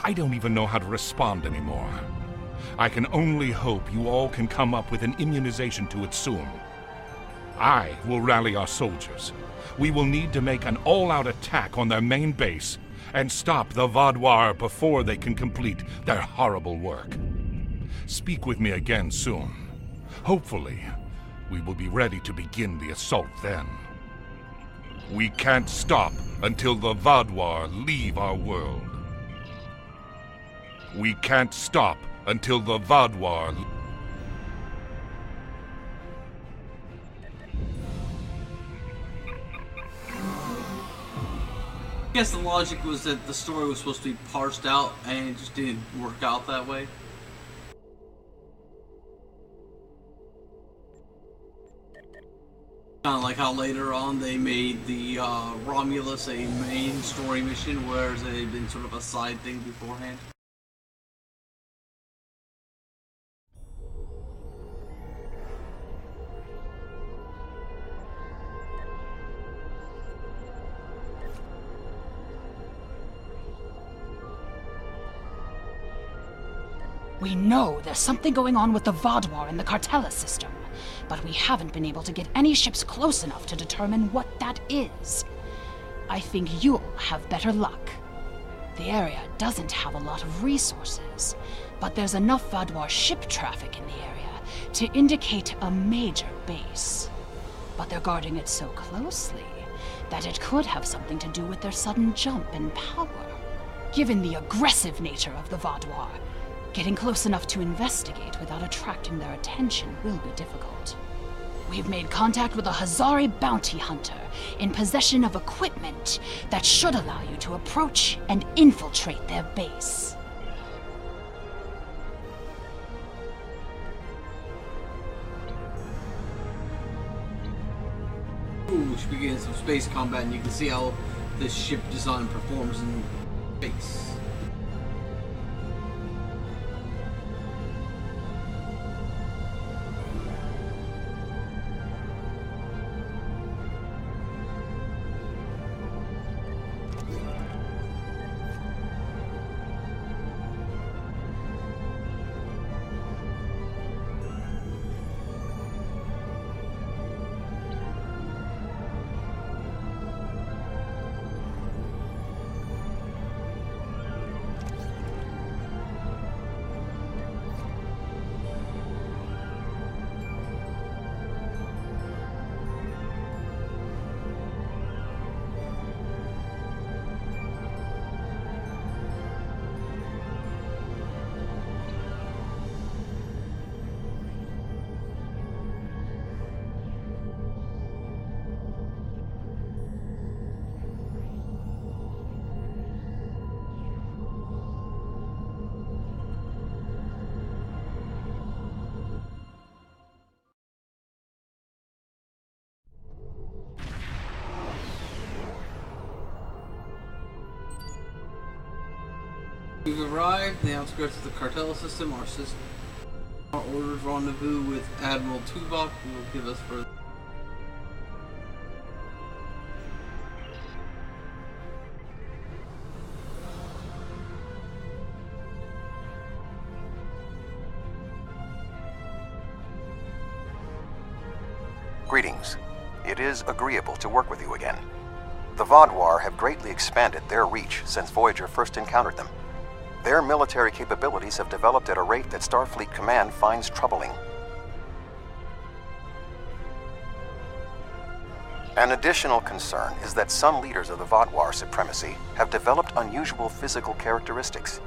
J: I don't even know how to respond anymore. I can only hope you all can come up with an immunization to it soon. I will rally our soldiers. We will need to make an all-out attack on their main base and stop the Vaadwaur before they can complete their horrible work. Speak with me again soon. Hopefully, we will be ready to begin the assault then. We can't stop until the Vaadwaur leave our world. We can't stop until the Vaadwaur...
A: I guess the logic was that the story was supposed to be parsed out and it just didn't work out that way. Kind of like how later on they made the Romulus a main story mission, whereas it had been sort of a side thing beforehand.
K: We know there's something going on with the Vaadwaur in the Cartella system, but we haven't been able to get any ships close enough to determine what that is. I think you'll have better luck. The area doesn't have a lot of resources, but there's enough Vaadwaur ship traffic in the area to indicate a major base. But they're guarding it so closely that it could have something to do with their sudden jump in power. Given the aggressive nature of the Vaadwaur, getting close enough to investigate without attracting their attention will be difficult. We've made contact with a Hazari bounty hunter in possession of equipment that should allow you to approach and infiltrate their base.
A: Ooh, we should be getting some space combat, and you can see how this ship design performs in space. We've arrived in the outskirts of the cartel system. Our orders rendezvous with Admiral Tuvok, who will give us further.
P: Greetings. It is agreeable to work with you again. The Vaadwaur have greatly expanded their reach since Voyager first encountered them. Their military capabilities have developed at a rate that Starfleet Command finds troubling. An additional concern is that some leaders of the Vaadwaur supremacy have developed unusual physical characteristics.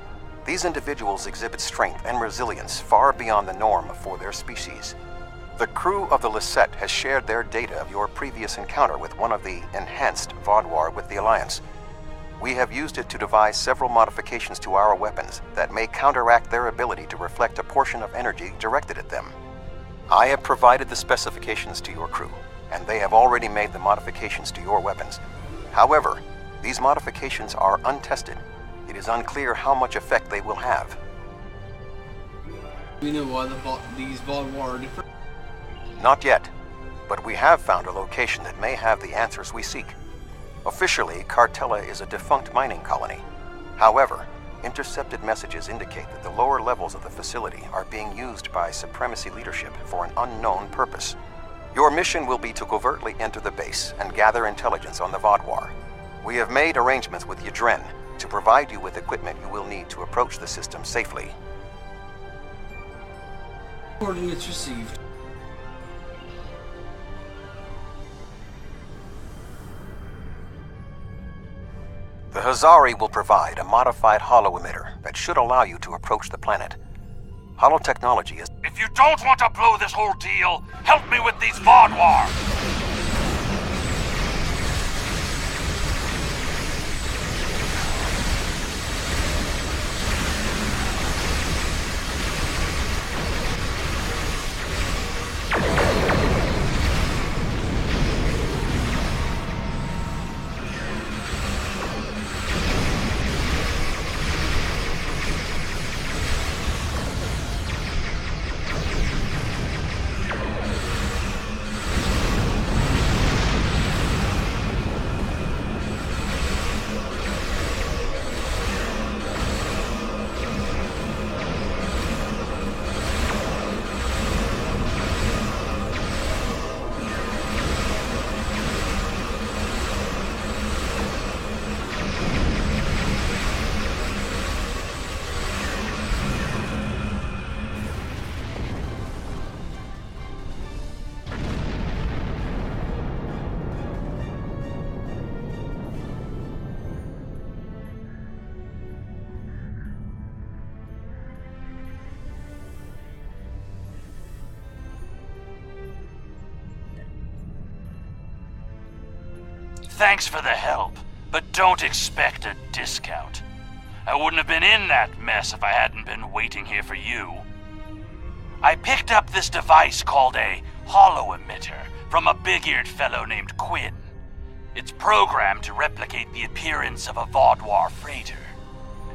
P: These individuals exhibit strength and resilience far beyond the norm for their species. The crew of the Lisette has shared their data of your previous encounter with one of the enhanced Vaadwaur with the Alliance. We have used it to devise several modifications to our weapons that may counteract their ability to reflect a portion of energy directed at them. I have provided the specifications to your crew, and they have already made the modifications to your weapons. However, these modifications are untested. It is unclear how much effect they will have.
A: We know why these Vaadwaur are different.
P: Not yet, but we have found a location that may have the answers we seek. Officially, Cartella is a defunct mining colony. However, intercepted messages indicate that the lower levels of the facility are being used by Supremacy leadership for an unknown purpose. Your mission will be to covertly enter the base and gather intelligence on the Vaadwaur. We have made arrangements with Yadren to provide you with equipment you will need to approach the system safely.
A: Coordinates received.
P: The Hazari will provide a modified holo-emitter that should allow you to approach the planet. Holotechnology is...
Q: If you don't want to blow this whole deal, help me with these Vaadwaur! Thanks for the help, but don't expect a discount. I wouldn't have been in that mess if I hadn't been waiting here for you. I picked up this device called a holo-emitter from a big-eared fellow named Quinn. It's programmed to replicate the appearance of a Vaadwaur freighter.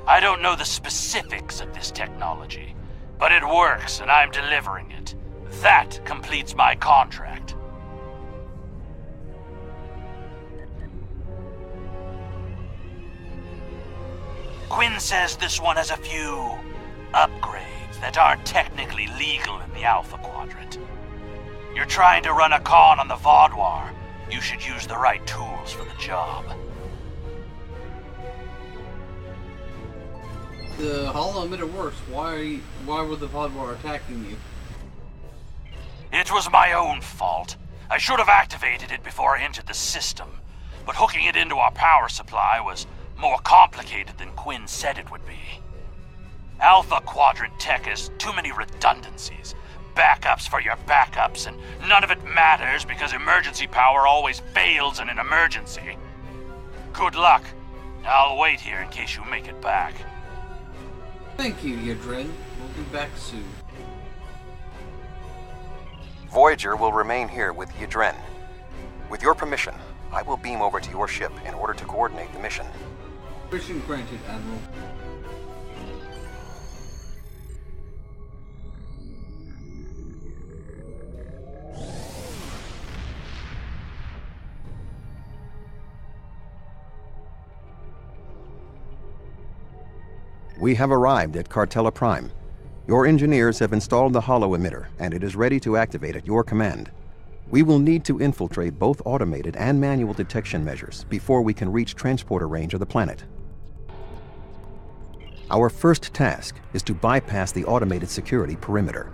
Q: I don't know the specifics of this technology, but it works and I'm delivering it. That completes my contract. Quinn says this one has a few upgrades that aren't technically legal in the Alpha Quadrant. You're trying to run a con on the Vaadwaur. You should use the right tools for the job.
A: The holo-emitter works. Why were the Vaadwaur attacking you?
Q: It was my own fault. I should have activated it before I entered the system, but hooking it into our power supply was more complicated than Quinn said it would be. Alpha Quadrant tech has too many redundancies. Backups for your backups, and none of it matters because emergency power always fails in an emergency. Good luck. I'll wait here in case you make it back.
A: Thank you, Yadren. We'll be back soon.
P: Voyager will remain here with Yadren. With your permission, I will beam over to your ship in order to coordinate the mission.
A: Permission granted, Admiral.
P: We have arrived at Cartella Prime. Your engineers have installed the holo emitter, and it is ready to activate at your command. We will need to infiltrate both automated and manual detection measures before we can reach transporter range of the planet. Our first task is to bypass the automated security perimeter.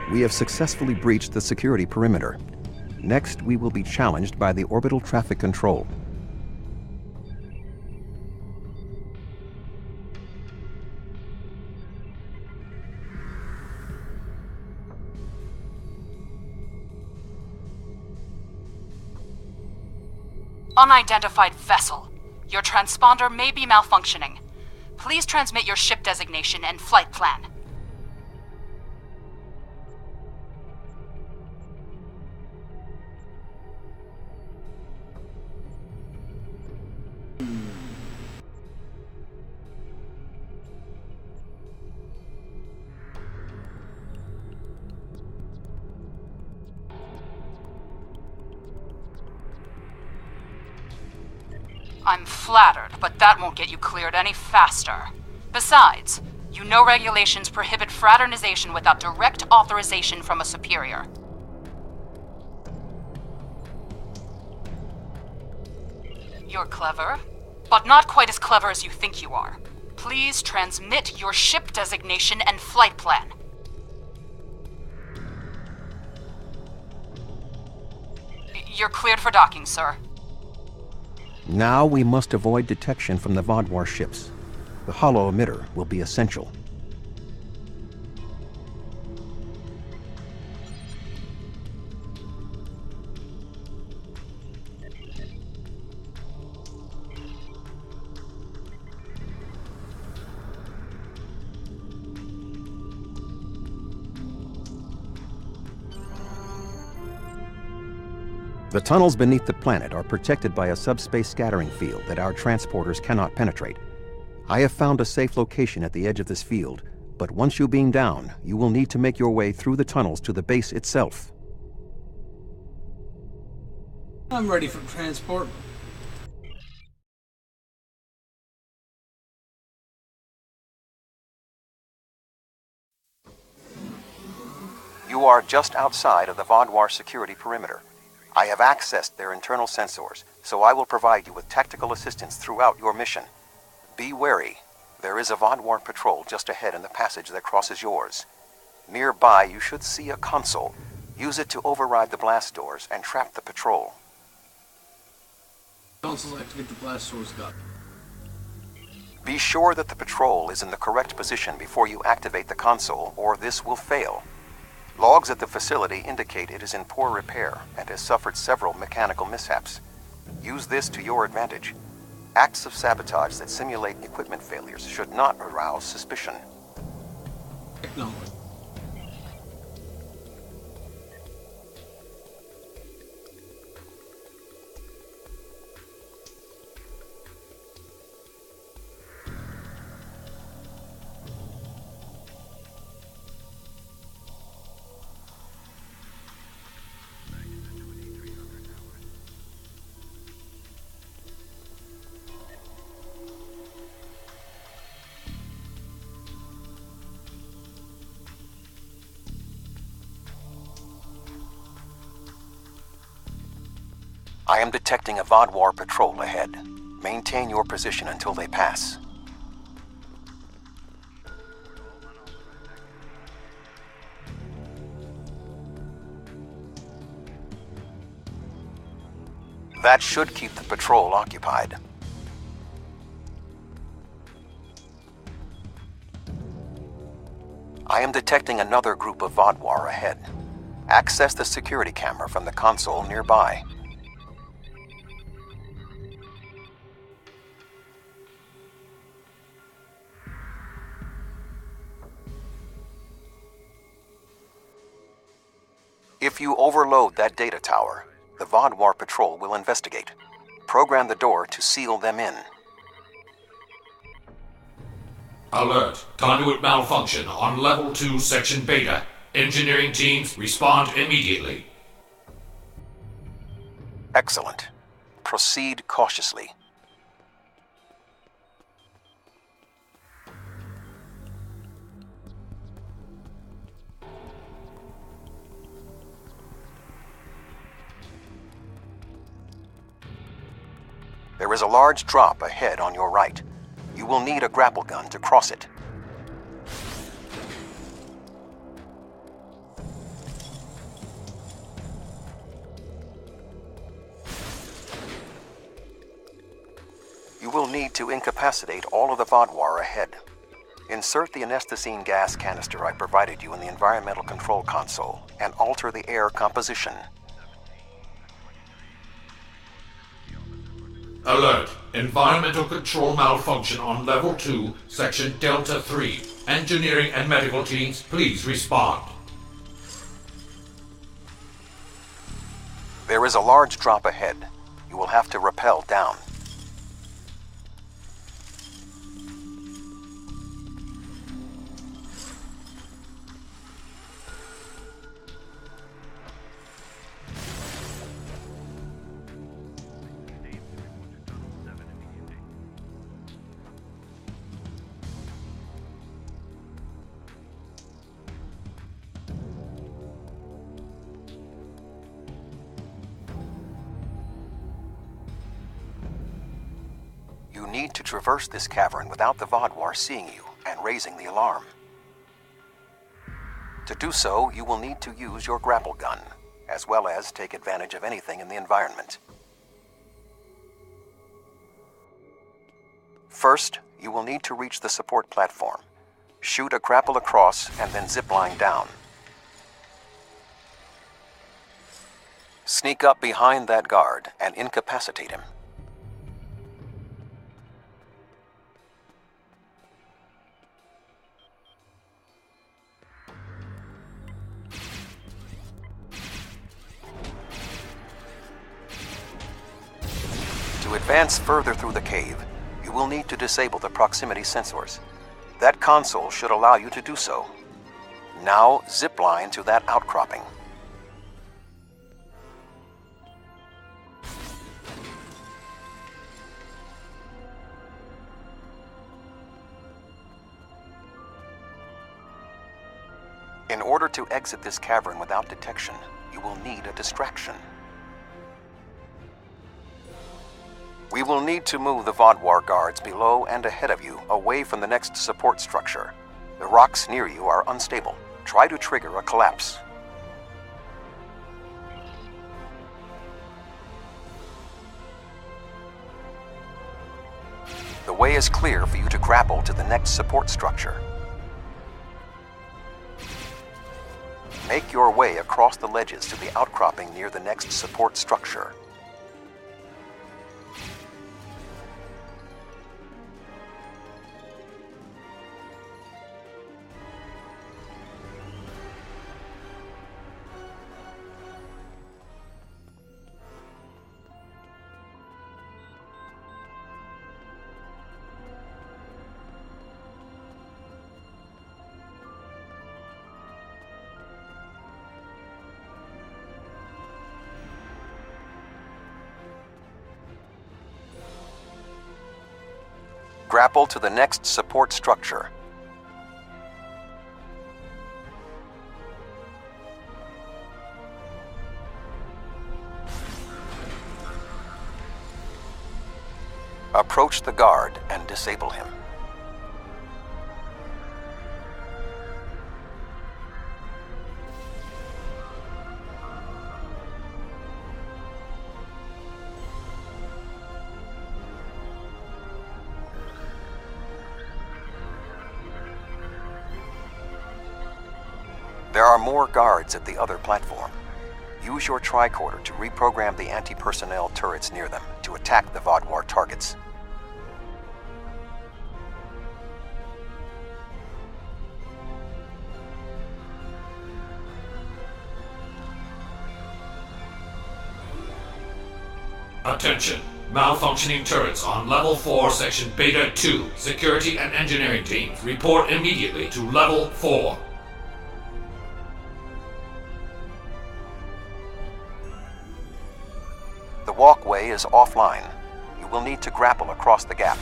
P: We have successfully breached the security perimeter. Next, we will be challenged by the orbital traffic control.
K: Unidentified vessel. Your transponder may be malfunctioning. Please transmit your ship designation and flight plan. I'm flattered, but that won't get you cleared any faster. Besides, you know regulations prohibit fraternization without direct authorization from a superior. You're clever, but not quite as clever as you think you are. Please transmit your ship designation and flight plan. You're cleared for docking, sir.
P: Now we must avoid detection from the Vodwar ships. The holo emitter will be essential. The tunnels beneath the planet are protected by a subspace scattering field that our transporters cannot penetrate. I have found a safe location at the edge of this field, but once you beam down, you will need to make your way through the tunnels to the base itself.
A: I'm ready for transport.
P: You are just outside of the Vodwar security perimeter. I have accessed their internal sensors, so I will provide you with tactical assistance throughout your mission. Be wary. There is a Vodwar patrol just ahead in the passage that crosses yours. Nearby, you should see a console. Use it to override the blast doors and trap the patrol.
A: Consoles activate the blast doors gun.
P: Be sure that the patrol is in the correct position before you activate the console, or this will fail. Logs at the facility indicate it is in poor repair and has suffered several mechanical mishaps. Use this to your advantage. Acts of sabotage that simulate equipment failures should not arouse suspicion.
A: Technology.
P: I am detecting a Vodwar patrol ahead. Maintain your position until they pass. That should keep the patrol occupied. I am detecting another group of Vodwar ahead. Access the security camera from the console nearby. If you overload that data tower, the Vodwar patrol will investigate. Program the door to seal them in.
R: Alert. Conduit malfunction on Level 2, Section Beta. Engineering teams, respond immediately.
P: Excellent. Proceed cautiously. There is a large drop ahead on your right. You will need a grapple gun to cross it. You will need to incapacitate all of the Vodwar ahead. Insert the anesthetine gas canister I provided you in the environmental control console and alter the air composition.
R: Alert. Environmental control malfunction on Level 2, Section Delta 3. Engineering and medical teams, please respond.
P: There is a large drop ahead. You will have to rappel down. You need to traverse this cavern without the Vodwar seeing you and raising the alarm. To do so, you will need to use your grapple gun, as well as take advantage of anything in the environment. First, you will need to reach the support platform. Shoot a grapple across and then zipline down. Sneak up behind that guard and incapacitate him. To advance further through the cave, you will need to disable the proximity sensors. That console should allow you to do so. Now, zipline to that outcropping. In order to exit this cavern without detection, you will need a distraction. We will need to move the Vodwar guards below and ahead of you, away from the next support structure. The rocks near you are unstable. Try to trigger a collapse. The way is clear for you to grapple to the next support structure. Make your way across the ledges to the outcropping near the next support structure. Grapple to the next support structure. Approach the guard and disable him. There are more guards at the other platform. Use your tricorder to reprogram the anti-personnel turrets near them to attack the Vaadwaur targets.
R: Attention! Malfunctioning turrets on Level 4, Section Beta 2. Security and engineering teams, report immediately to Level 4.
P: The walkway is offline. You will need to grapple across the gap.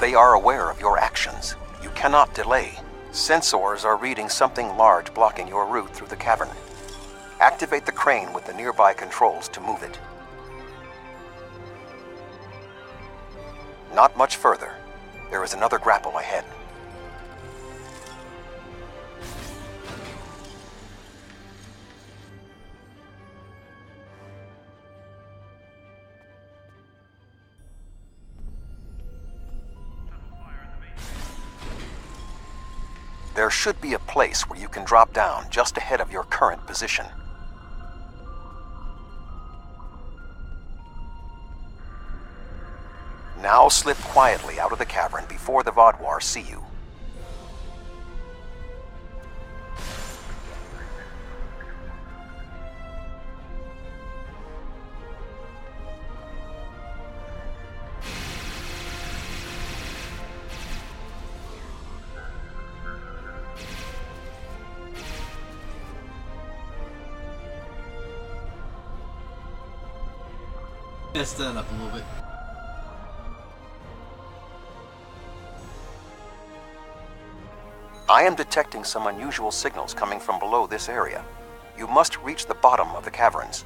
P: They are aware of your actions. You cannot delay. Sensors are reading something large blocking your route through the cavern. Activate the crane with the nearby controls to move it. Not much further. There is another grapple ahead. There should be a place where you can drop down just ahead of your current position. Now slip quietly out of the cavern before the Vaadwaur see you.
A: Let's stand up a little bit.
P: I am detecting some unusual signals coming from below this area. You must reach the bottom of the caverns.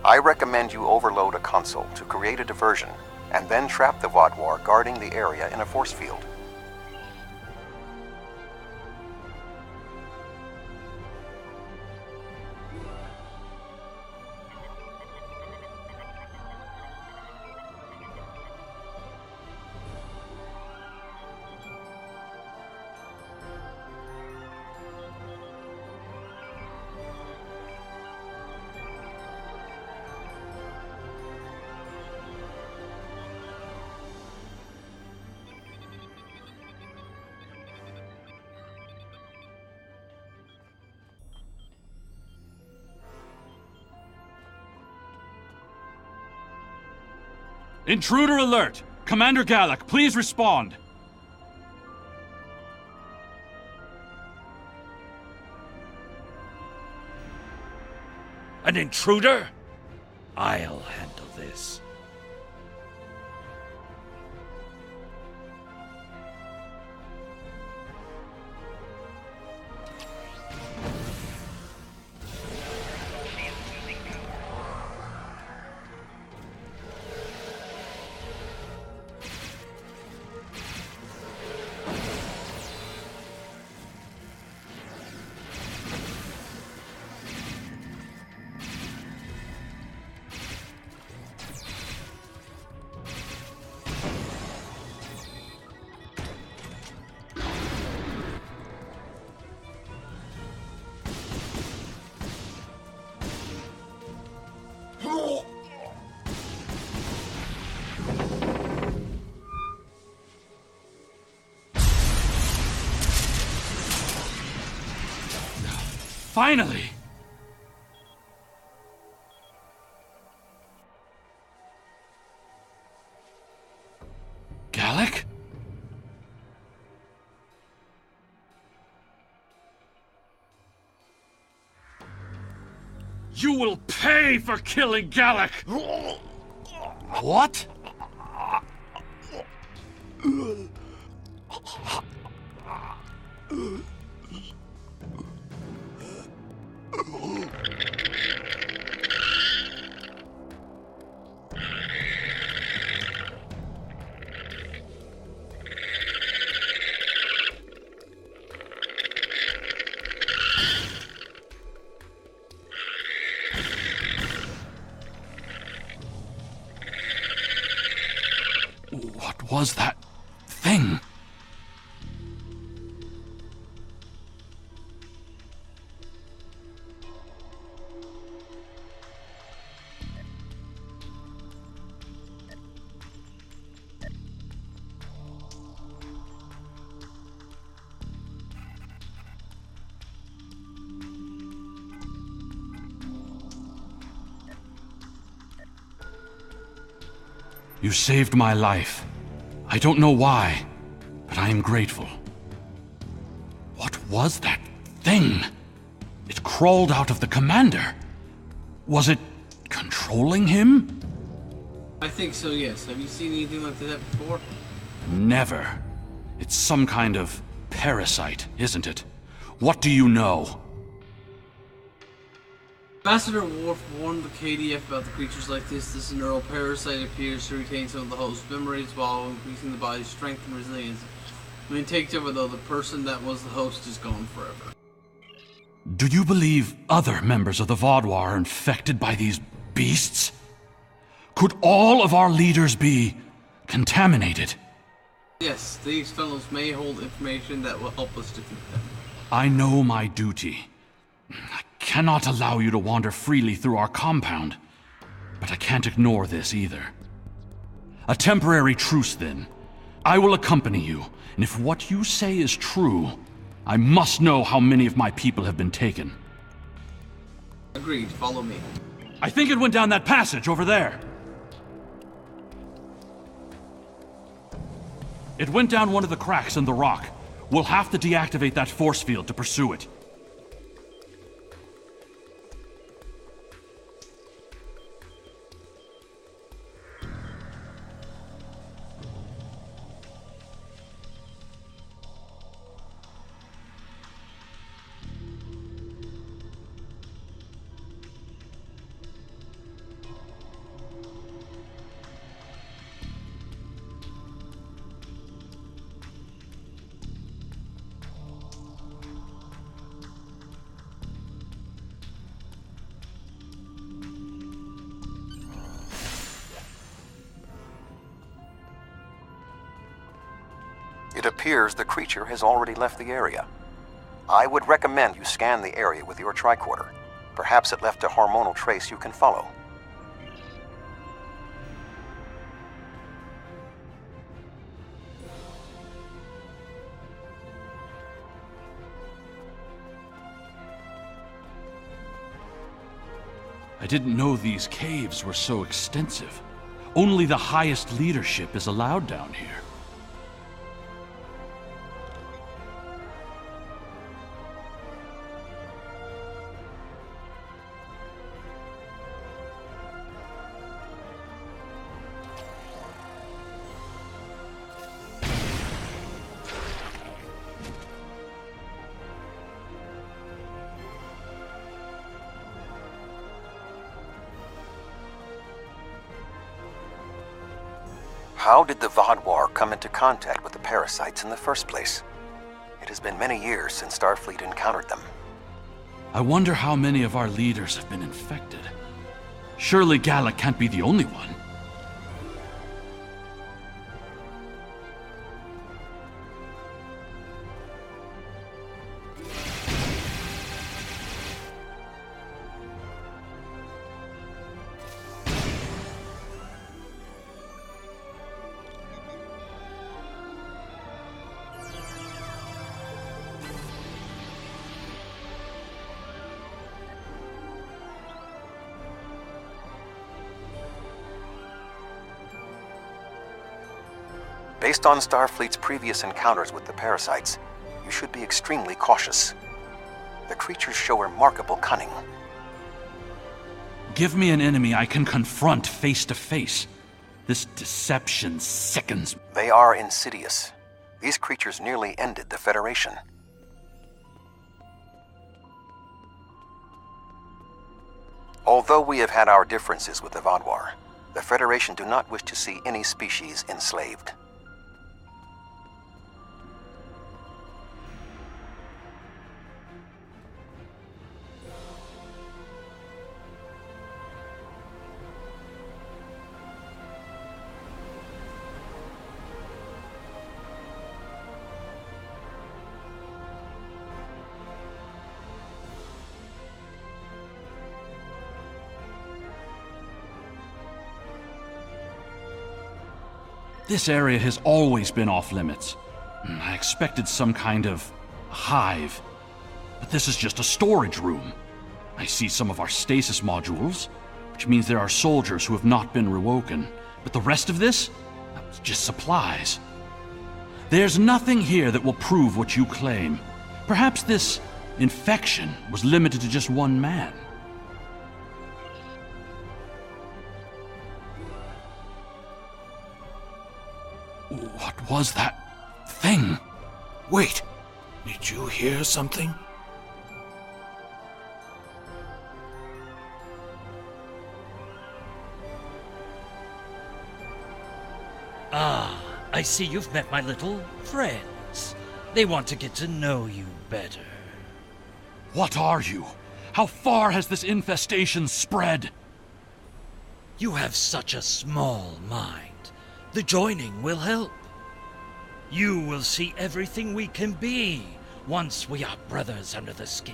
P: I recommend you overload a console to create a diversion, and then trap the Vaadwaur guarding the area in a force field.
S: Intruder alert! Commander Gallic, please respond!
Q: An intruder? I'll handle this.
S: Finally! Gallic? You will pay for killing Gallic! What? was that thing? You saved my life. I don't know why, but I am grateful. What was that thing? It crawled out of the commander. Was it controlling him?
A: I think so, yes. Have you seen anything like that before?
S: Never. It's some kind of parasite, isn't it? What do you know?
A: Ambassador Worf warned the KDF about the creatures like this. This neural parasite appears to retain some of the host's memories while increasing the body's strength and resilience. When it takes over, though, the person that was the host is gone forever.
S: Do you believe other members of the Vaadwaur are infected by these beasts? Could all of our leaders be contaminated?
A: Yes, these fellows may hold information that will help us defeat them.
S: I know my duty. I cannot allow you to wander freely through our compound, but I can't ignore this either. A temporary truce, then. I will accompany you, and if what you say is true, I must know how many of my people have been taken.
A: Agreed, follow me.
S: I think it went down that passage over there. It went down one of the cracks in the rock. We'll have to deactivate that force field to pursue it.
P: It appears the creature has already left the area. I would recommend you scan the area with your tricorder. Perhaps it left a hormonal trace you can follow.
S: I didn't know these caves were so extensive. Only the highest leadership is allowed down here.
P: How did the Vaadwaur come into contact with the parasites in the first place? It has been many years since Starfleet encountered them.
S: I wonder how many of our leaders have been infected. Surely Gallic can't be the only one.
P: Based on Starfleet's previous encounters with the parasites, you should be extremely cautious. The creatures show remarkable cunning.
S: Give me an enemy I can confront face to face. This deception sickens me.
P: They are insidious. These creatures nearly ended the Federation. Although we have had our differences with the Vaadwaur, the Federation do not wish to see any species enslaved.
S: This area has always been off limits. I expected some kind of hive, but this is just a storage room. I see some of our stasis modules, which means there are soldiers who have not been rewoken, but the rest of this? It's just supplies. There's nothing here that will prove what you claim. Perhaps this infection was limited to just one man. What was that thing?
R: Wait, did you hear something?
T: Ah, I see you've met my little friends. They want to get to know you better.
S: What are you? How far has this infestation spread?
T: You have such a small mind. The joining will help. You will see everything we can be once we are brothers under the skin.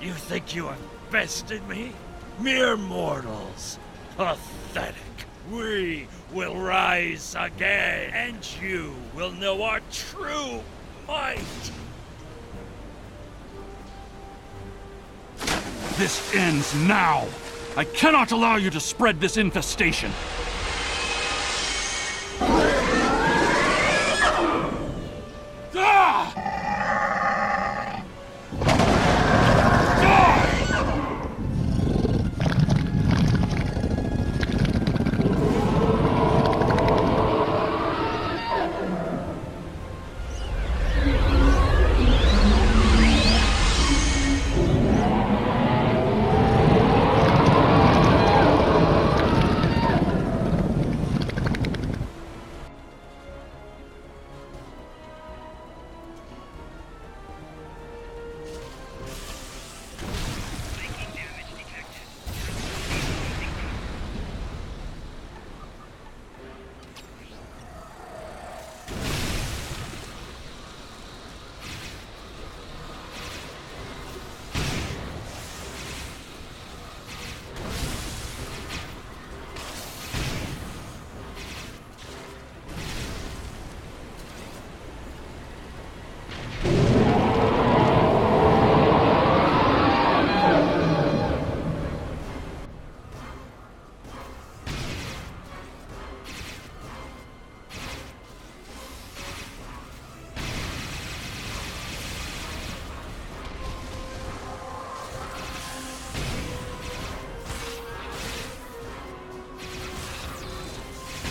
T: You think you have bested me? Mere mortals. Pathetic. We will rise again, and you will know our true might.
S: This ends now. I cannot allow you to spread this infestation.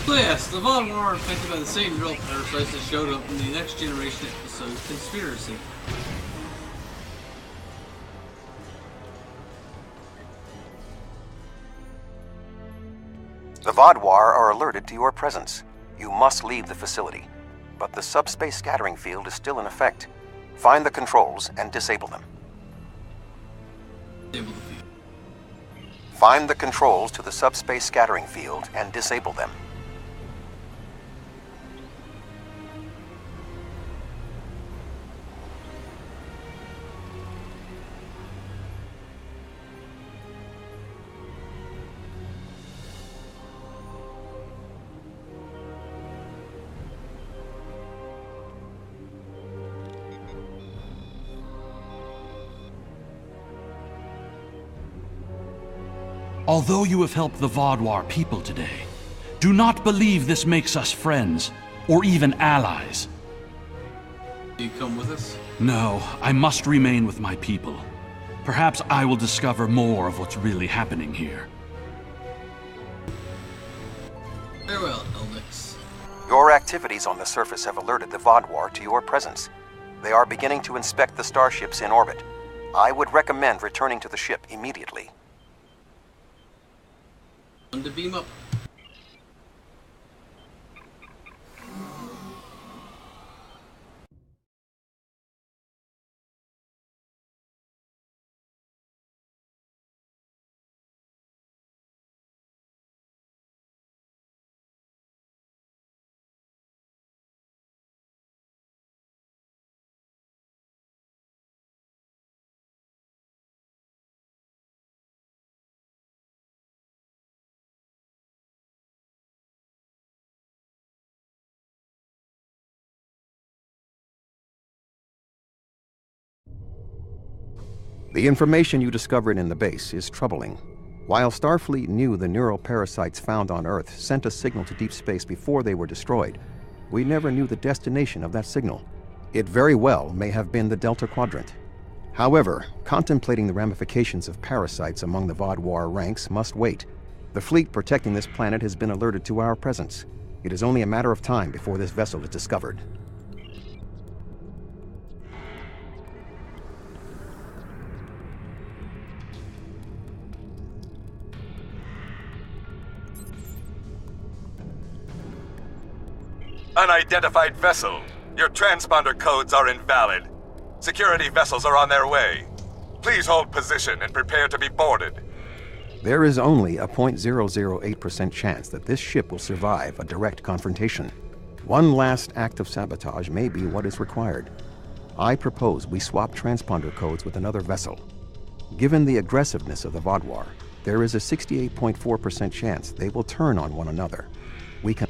A: So yes, the Vaadwaur are infected by the same drill parasites that showed up in the Next Generation episode Conspiracy.
P: The Vaadwaur are alerted to your presence. You must leave the facility. But the subspace scattering field is still in effect. Find the controls and disable them.
A: Disable the field.
P: Find the controls to the subspace scattering field and disable them.
S: Although you have helped the Vaadwaur people today, do not believe this makes us friends, or even allies.
A: Do you come with us?
S: No, I must remain with my people. Perhaps I will discover more of what's really happening here.
A: Farewell, Eldix.
P: Your activities on the surface have alerted the Vaadwaur to your presence. They are beginning to inspect the starships in orbit. I would recommend returning to the ship immediately.
A: On to beam up.
P: The information you discovered in the base is troubling. While Starfleet knew the neural parasites found on Earth sent a signal to deep space before they were destroyed, we never knew the destination of that signal. It very well may have been the Delta Quadrant. However, contemplating the ramifications of parasites among the Vaadwaur ranks must wait. The fleet protecting this planet has been alerted to our presence. It is only a matter of time before this vessel is discovered.
C: Unidentified vessel. Your transponder codes are invalid. Security vessels are on their way. Please hold position and prepare to be boarded.
P: There is only a 0.008% chance that this ship will survive a direct confrontation. One last act of sabotage may be what is required. I propose we swap transponder codes with another vessel. Given the aggressiveness of the Vaadwaur, there is a 68.4% chance they will turn on one another. We can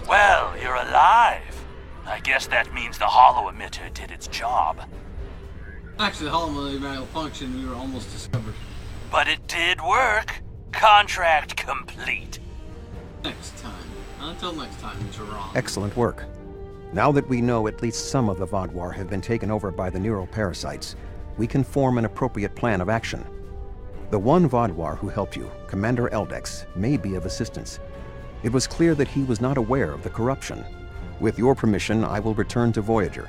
Q: Well, you're alive. I guess that means the holo emitter did its job.
A: Actually, the holo malfunction, we were almost discovered.
Q: But it did work. Contract complete.
A: Next time. Until next time, Mr. Ron.
P: Excellent work. Now that we know at least some of the Vaadwaur have been taken over by the neural parasites, we can form an appropriate plan of action. The one Vaadwaur who helped you, Commander Eldex, may be of assistance. It was clear that he was not aware of the corruption. With your permission, I will return to Voyager.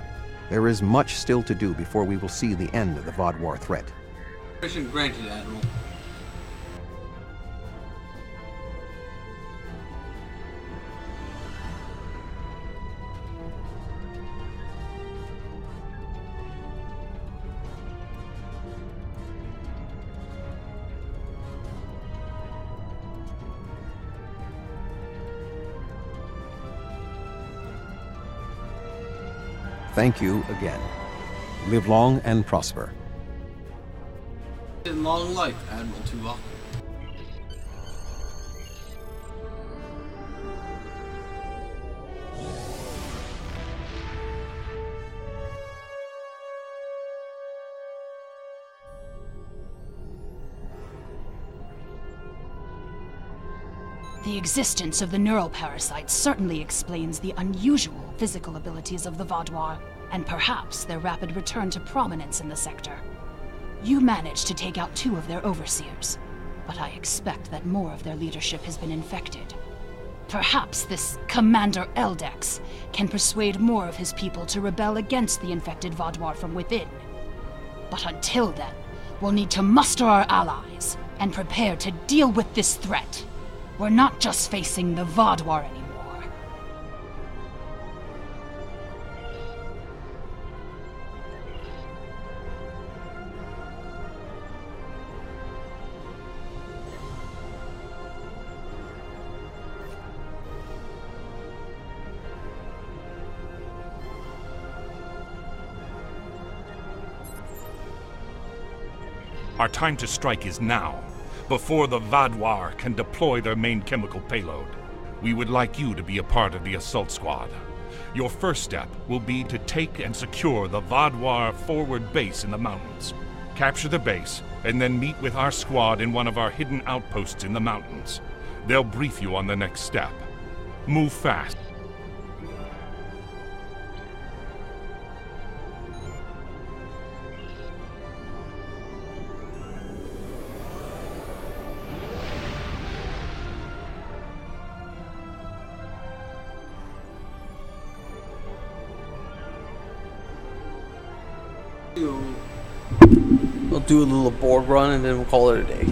P: There is much still to do before we will see the end of the Vaadwaur threat.
A: Permission granted, Admiral.
P: Thank you again. Live long and prosper.
A: In long life, Admiral Tuvok.
K: The existence of the neural parasites certainly explains the unusual physical abilities of the Vaadwaur, and perhaps their rapid return to prominence in the sector. You managed to take out 2 of their overseers, but I expect that more of their leadership has been infected. Perhaps this Commander Eldex can persuade more of his people to rebel against the infected Vaadwaur from within. But until then, we'll need to muster our allies and prepare to deal with this threat. We're not just facing the Vaadwaur anymore.
J: Our time to strike is now, before the Vaadwaur can deploy their main chemical payload. We would like you to be a part of the assault squad. Your first step will be to take and secure the Vaadwaur forward base in the mountains. Capture the base, and then meet with our squad in one of our hidden outposts in the mountains. They'll brief you on the next step. Move fast.
A: We'll do a little board run and then we'll call it a day.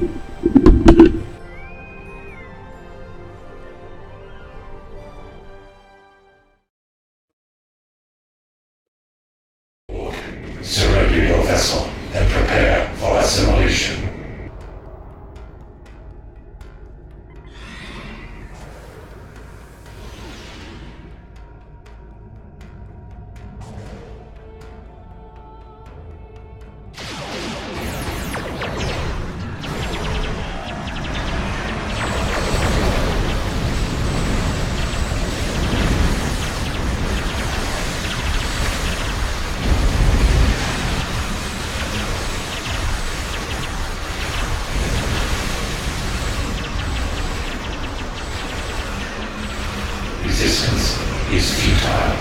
U: Surrender your vessel and prepare for assimilation. Resistance is futile.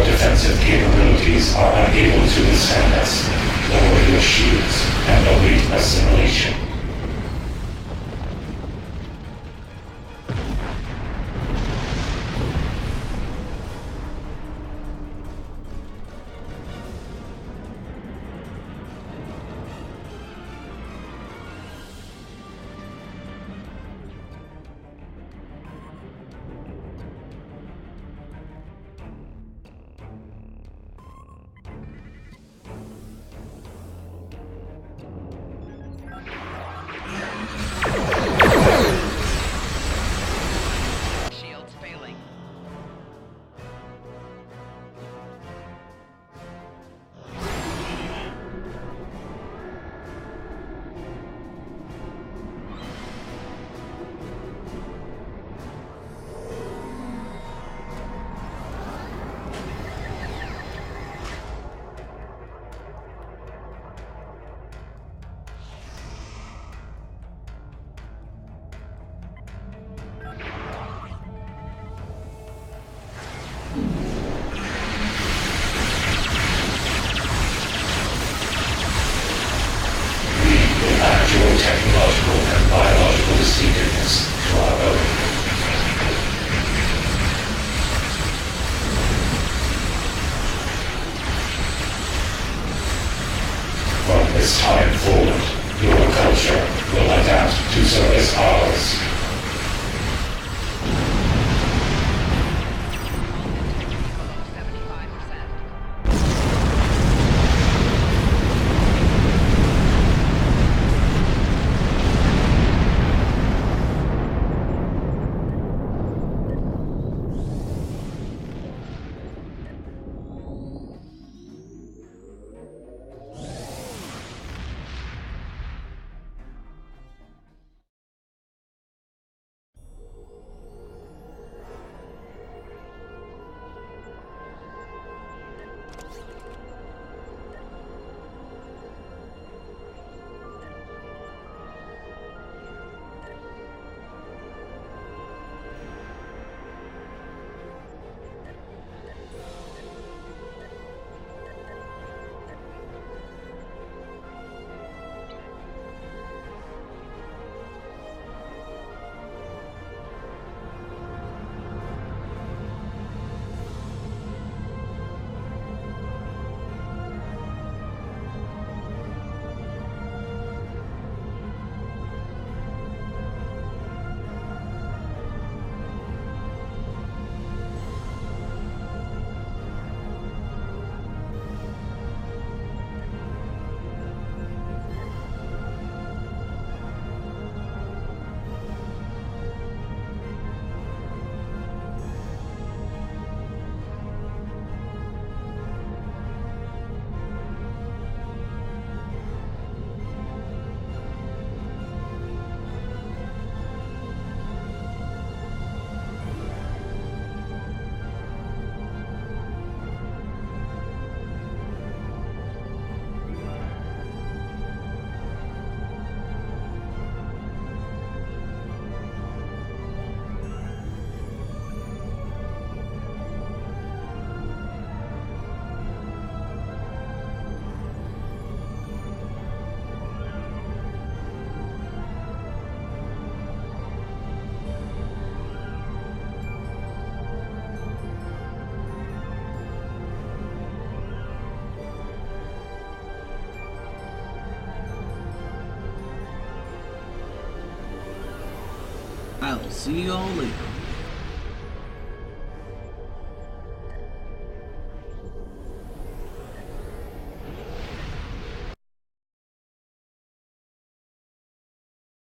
U: Defensive capabilities are unable to withstand us. Lower your shields and await assimilation. Technological and biological distinctiveness to our own. From this time forward, your culture will adapt to service ours.
A: I'll see y'all later.